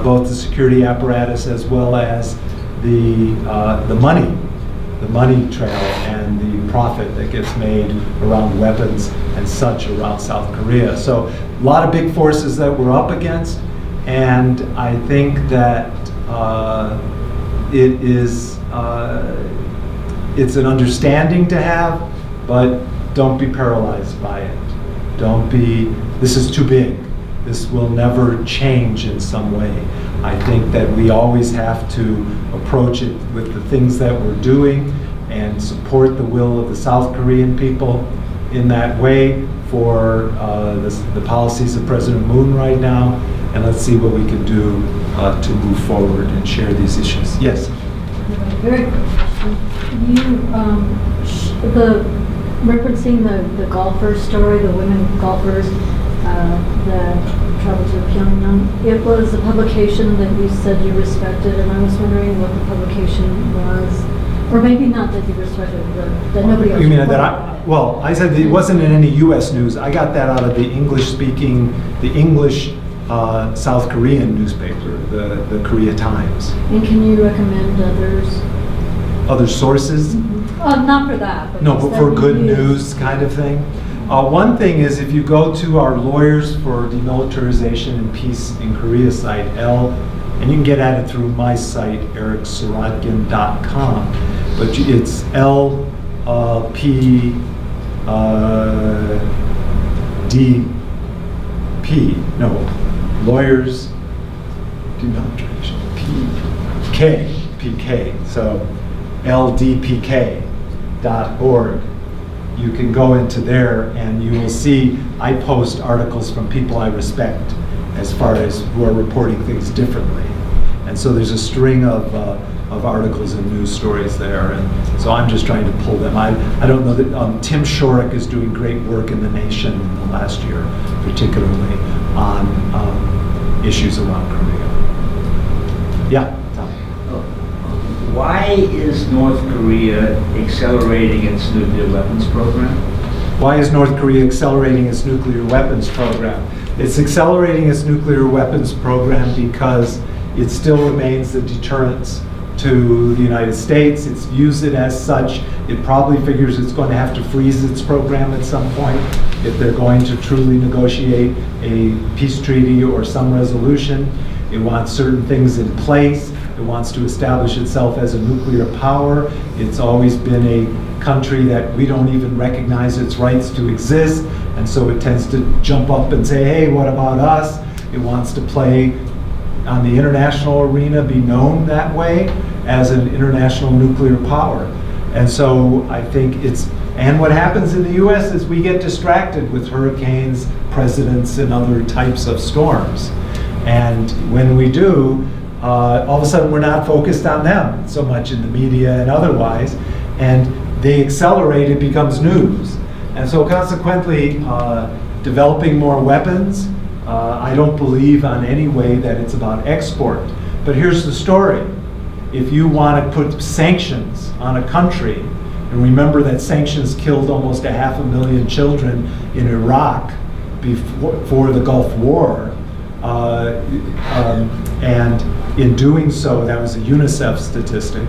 both the security apparatus as well as the money trail and the profit that gets made around weapons and such around South Korea. So a lot of big forces that we're up against, and I think that it's an understanding to have, but don't be paralyzed by it. This is too big. This will never change in some way. I think that we always have to approach it with the things that we're doing and support the will of the South Korean people in that way for the policies of President Moon right now, and let's see what we can do to move forward and share these issues. Yes? Very quick question. Referencing the golfer story, the women golfers that traveled to Pyongyang, it was a publication that you said you respected, and I was wondering what the publication was. Or maybe not that you respected, but that nobody else. You mean reported that on it. well, I said that it wasn't in any U.S. news. I got that out of the English South Korean newspaper, the Korea Times. And can you recommend others? Other sources? Not for that. But No, just but that for we good use. news kind of thing. One thing is if you go to our Lawyers for Demilitarization and Peace in Korea site, and you can get at it through my site, ericsirotkin.com, but it's LPDP, Lawyers Demilitarization, PK, so ldpk.org. You can go into there and you will see I post articles from people I respect as far as who are reporting things differently. And so there's a string of articles and news stories there, and so I'm just trying to pull them. I don't know that Tim Shorrock is doing great work in The Nation in the last year, particularly on issues around Korea. Yeah, Tom. Why is North Korea accelerating its nuclear weapons program? Why is North Korea accelerating its nuclear weapons program? It's accelerating its nuclear weapons program because it still remains a deterrence to the United States. It views it as such. It probably figures it's going to have to freeze its program at some point if they're going to truly negotiate a peace treaty or some resolution. It wants certain things in place. It wants to establish itself as a nuclear power. It's always been a country that we don't even recognize its rights to exist, and so it tends to jump up and say, hey, what about us? It wants to play on the international arena, be known that way as an international nuclear power. And so I think and what happens in the US is we get distracted with hurricanes, presidents, and other types of storms. And when we do, all of a sudden we're not focused on them so much in the media and otherwise, and they accelerate, it becomes news. And so consequently, developing more weapons, I don't believe on any way that it's about export. But here's the story. If you want to put sanctions on a country, and remember that sanctions killed almost 500,000 children in Iraq before the Gulf War, and in doing so, that was a UNICEF statistic,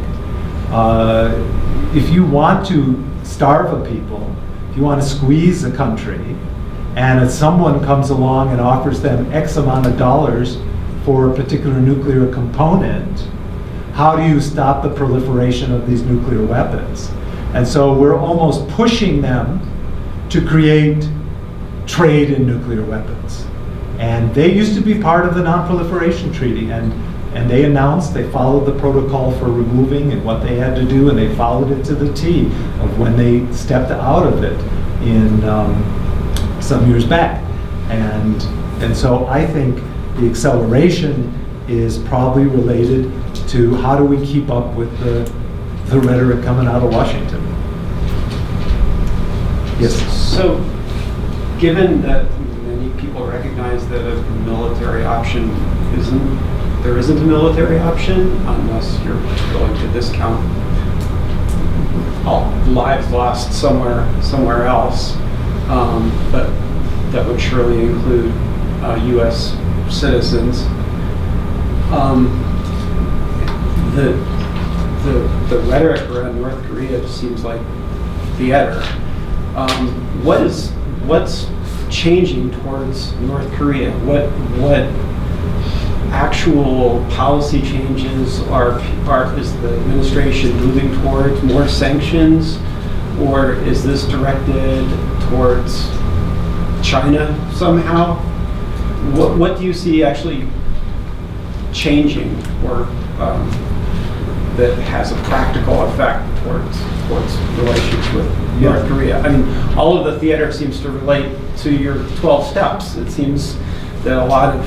if you want to starve a people, if you want to squeeze a country, and if someone comes along and offers them X amount of dollars for a particular nuclear component, how do you stop the proliferation of these nuclear weapons? And so we're almost pushing them to create trade in nuclear weapons. And they used to be part of the Non-Proliferation Treaty, and they announced they followed the protocol for removing and what they had to do, and they followed it to the T of when they stepped out of it in some years back. And so I think the acceleration is probably related to how do we keep up with the rhetoric coming out of Washington. Yes. So, given that many people recognize that a military option there isn't a military option unless you're willing to discount all lives lost somewhere else, but that would surely include U.S. citizens. The rhetoric around North Korea just seems like theater. What's changing towards North Korea? What actual policy changes is the administration moving towards? More sanctions, or is this directed towards China somehow? What do you see actually changing or that has a practical effect towards relations with North Korea. I mean, all of the theater seems to relate to your 12 steps. It seems that a lot of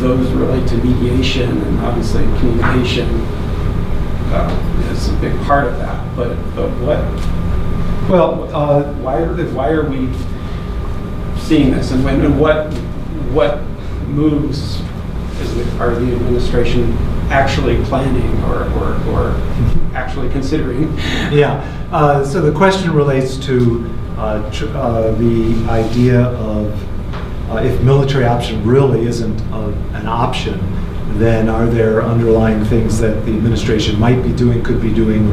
those relate to mediation, and obviously communication is a big part of that. But what? Well, Why are we seeing this, and what moves are the administration actually planning or actually considering? yeah. So the question relates to the idea of if military option really isn't an option, then are there underlying things that the administration might be doing, could be doing,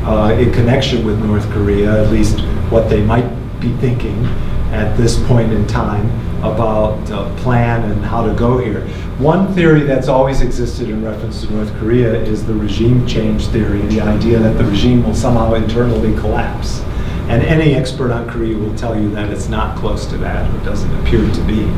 or in connection with North Korea, at least what they might be thinking at this point in time about plan and how to go here. One theory that's always existed in reference to North Korea is the regime change theory, the idea that the regime will somehow internally collapse. And any expert on Korea will tell you that it's not close to that, or doesn't appear to be.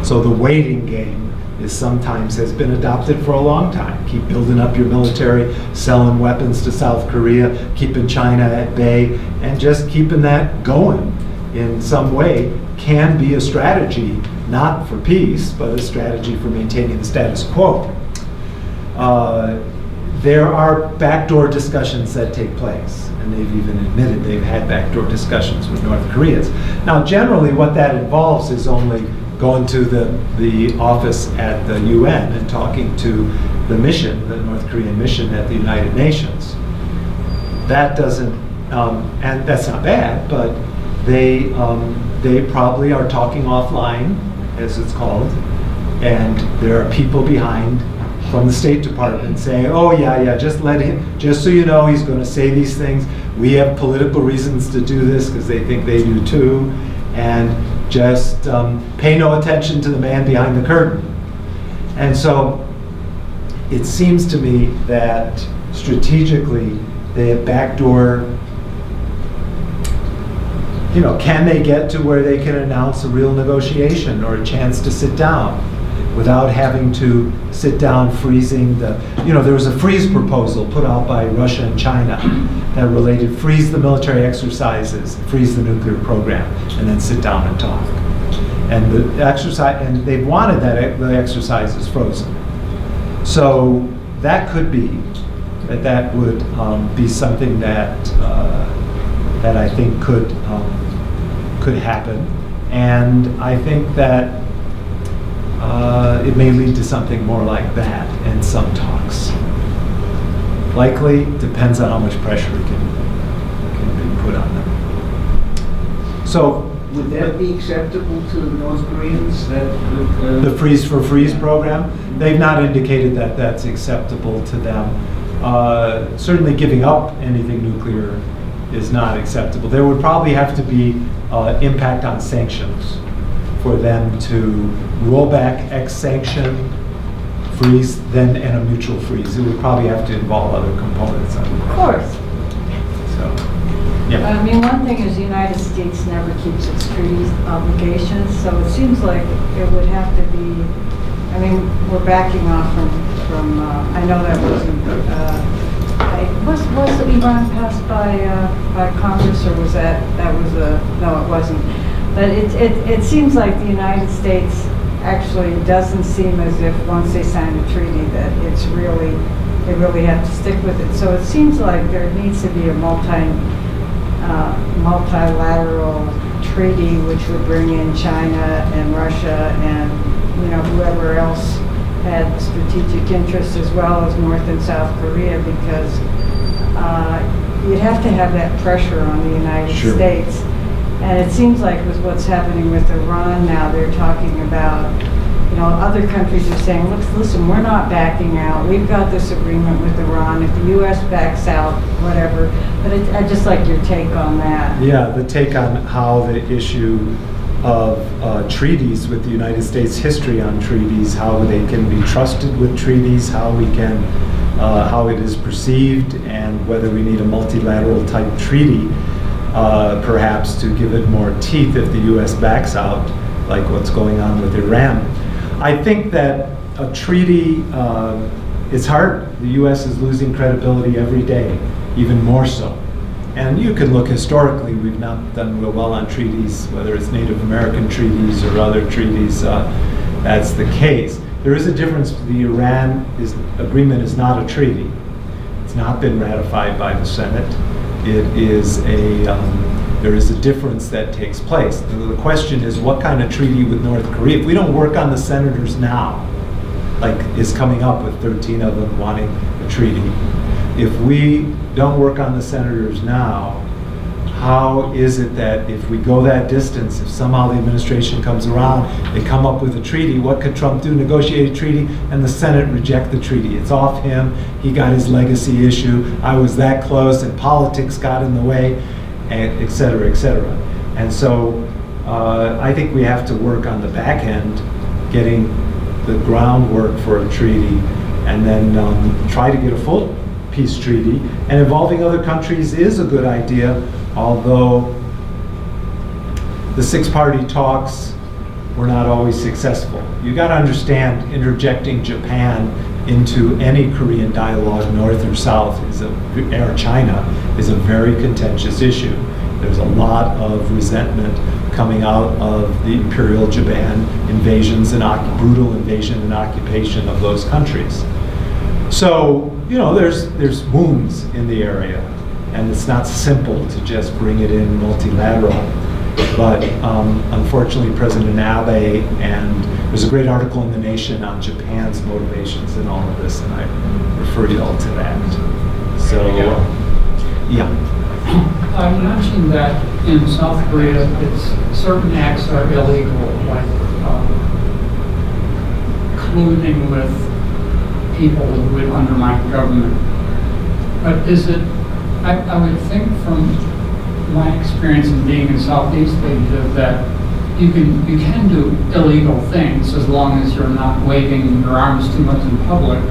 So the waiting game is sometimes has been adopted for a long time. Keep building up your military, selling weapons to South Korea, keeping China at bay, and just keeping that going in some way can be a strategy, not for peace, but a strategy for maintaining the status quo. There are backdoor discussions that take place, and they've even admitted they've had backdoor discussions with North Koreans. Now, generally what that involves is only going to the office at the UN and talking to the mission, the North Korean mission at the United Nations. That doesn't, and that's not bad, but they probably are talking offline, as it's called, and there are people behind from the State Department saying, oh yeah, just let him, just so you know, he's going to say these things. We have political reasons to do this because they think they do too, and just pay no attention to the man behind the curtain. And so it seems to me that strategically they have backdoor, can they get to where they can announce a real negotiation or a chance to sit down without having to sit down freezing there was a freeze proposal put out by Russia and China that related freeze the military exercises, freeze the nuclear program, and then sit down and talk. And the exercise, and they've wanted the exercises frozen. So that could be, that would be something that I think could happen. And I think that it may lead to something more like that in some talks. Likely, depends on how much pressure can be put on them. So, Would that be acceptable to the North Koreans? The freeze for freeze program, they've not indicated that that's acceptable to them. Certainly giving up anything nuclear is not acceptable. There would probably have to be impact on sanctions for them to roll back X sanction, freeze, and a mutual freeze. It would probably have to involve other components. Of course. So, yeah. I mean, one thing is the United States never keeps its treaty obligations, so it seems like it would have to be, I mean, we're backing off from I know that wasn't, was Iran passed by Congress, or was that was no, it wasn't. But it seems like the United States actually doesn't seem as if once they sign a treaty that they really have to stick with it. So it seems like there needs to be a multilateral treaty which would bring in China and Russia and whoever else had strategic interests, as well as North and South Korea, because you'd have to have that pressure on the United Sure. States. And it seems like with what's happening with Iran now, they're talking about, other countries are saying, listen, we're not backing out. We've got this agreement with Iran. If the U.S. backs out, whatever. But I'd just like your take on that. Yeah, the take on how the issue of treaties with the United States, history on treaties, how they can be trusted with treaties, how it is perceived, and whether we need a multilateral type treaty, perhaps to give it more teeth if the U.S. backs out, like what's going on with Iran. I think that a treaty, it's hard. The U.S. is losing credibility every day, even more so. And you can look historically, we've not done real well on treaties, whether it's Native American treaties or other treaties, that's the case. There is a difference. The Iran agreement is not a treaty. It's not been ratified by the Senate. It is there is a difference that takes place. The question is, what kind of treaty with North Korea? If we don't work on the senators now, like is coming up with 13 of them wanting a treaty, if we don't work on the senators now, how is it that if we go that distance, if somehow the administration comes around, they come up with a treaty, what could Trump do? Negotiate a treaty and the Senate reject the treaty. It's off him, he got his legacy issue, I was that close and politics got in the way, and et cetera, et cetera. And so I think we have to work on the back end, getting the groundwork for a treaty, and then try to get a full peace treaty. And involving other countries is a good idea, although the six-party talks were not always successful. You got to understand, interjecting Japan into any Korean dialogue, north or south, or China, is a very contentious issue. There's a lot of resentment coming out of the Imperial Japan invasions and brutal invasion and occupation of those countries. So, you know, there's wounds in the area, and it's not simple to just bring it in multilateral. But unfortunately, President Abe, and there's a great article in The Nation on Japan's motivations in all of this, and I refer you all to that. So, yeah. You mentioned that in South Korea, certain acts are illegal, like colluding with people who would undermine government. But is it, I would think from my experience in being in Southeast Asia, that you can do illegal things as long as you're not waving your arms too much in public.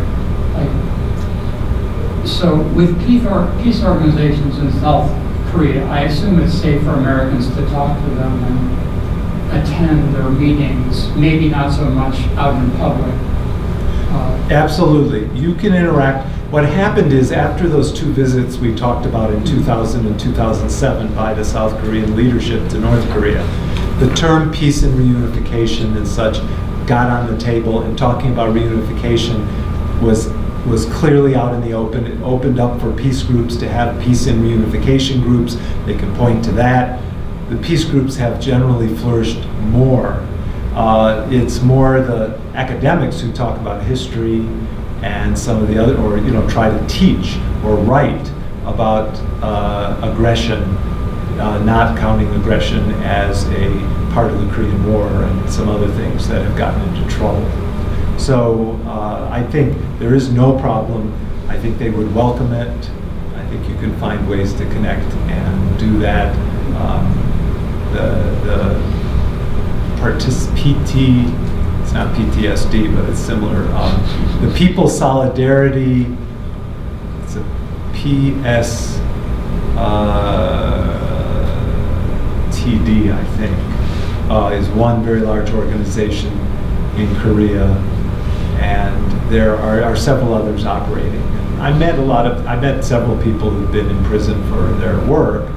So with peace organizations in South Korea, I assume it's safe for Americans to talk to them and attend their meetings, maybe not so much out in public. Absolutely. You can interact. What happened is, after those two visits we talked about in 2000 and 2007 by the South Korean leadership to North Korea, the term peace and reunification and such got on the table, and talking about reunification was clearly out in the open. It opened up for peace groups to have peace and reunification groups. They can point to that. The peace groups have generally flourished more. It's more the academics who talk about history and some of the other, or try to teach or write about aggression, not counting aggression as a part of the Korean War and some other things that have gotten into trouble. So I think there is no problem. I think they would welcome it. I think you can find ways to connect and do that. PT, it's not PTSD, but it's similar. The People's Solidarity, it's a TD, I think, is one very large organization in Korea, and there are several others operating. I met several people who've been in prison for their work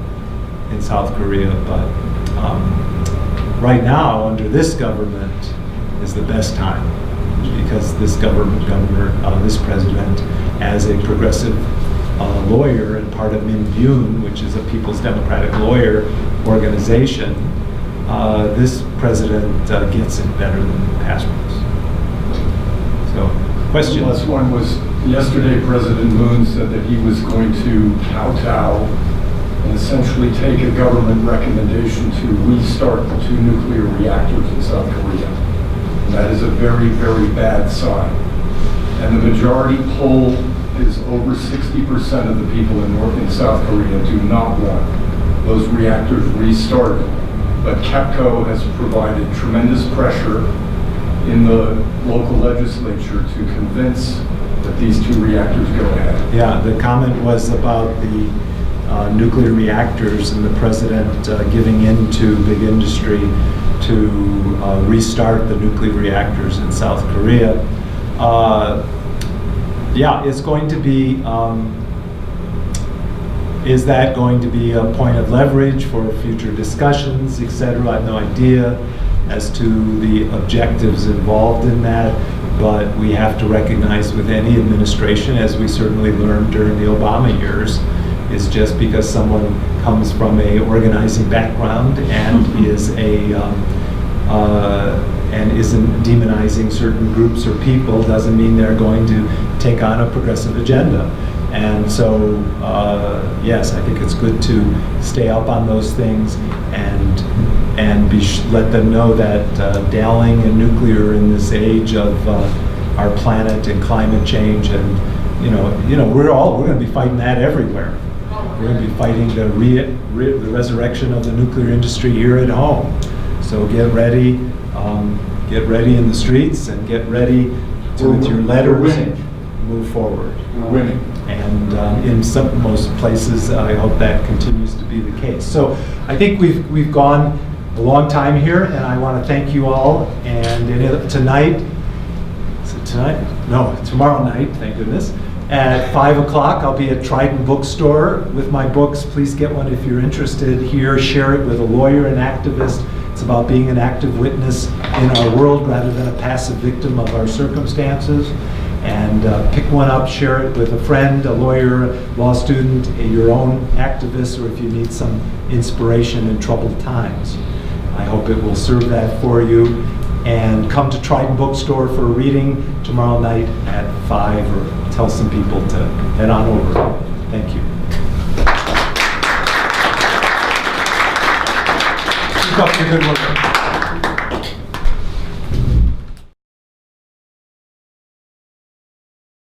in South Korea, but right now, under this government, is the best time, because this this president, as a progressive lawyer and part of Panmunjeom, which is a People's Democratic Lawyer organization, this president gets it better than past ones. So, question? The last one was, yesterday President Moon said that he was going to kowtow and essentially take a government recommendation to restart the 2 nuclear reactors in South Korea. And that is a very, very bad sign. And the majority poll is over 60% of the people in South Korea do not want those reactors restarted. But KEPCO has provided tremendous pressure in the local legislature to convince that these 2 reactors go ahead. Yeah, the comment was about the nuclear reactors and the president giving in to big industry to restart the nuclear reactors in South Korea. Yeah, it's going to be, is that going to be a point of leverage for future discussions, et cetera? I have no idea as to the objectives involved in that, but we have to recognize with any administration, as we certainly learned during the Obama years, is just because someone comes from a organizing background and is and isn't demonizing certain groups or people doesn't mean they're going to take on a progressive agenda. And so, yes, I think it's good to stay up on those things and let them know that dallying in nuclear in this age of our planet and climate change, and we're going to be fighting that everywhere. We're going to be fighting the resurrection of the nuclear industry here at home. So get ready in the streets and get ready with your letters and move forward. We're winning. And in most places, I hope that continues to be the case. So I think we've gone a long time here, and I want to thank you all. And tonight, is it tonight? No, tomorrow night, thank goodness. At 5 o'clock, I'll be at Trident Bookstore with my books. Please get one if you're interested here. Share it with a lawyer and activist. It's about being an active witness in our world rather than a passive victim of our circumstances. And pick one up, share it with a friend, a lawyer, law student, your own activist, or if you need some inspiration in troubled times. I hope it will serve that for you. And come to Trident Bookstore for a reading tomorrow night at 5, or tell some people to head on over. Thank you. Keep up the good work.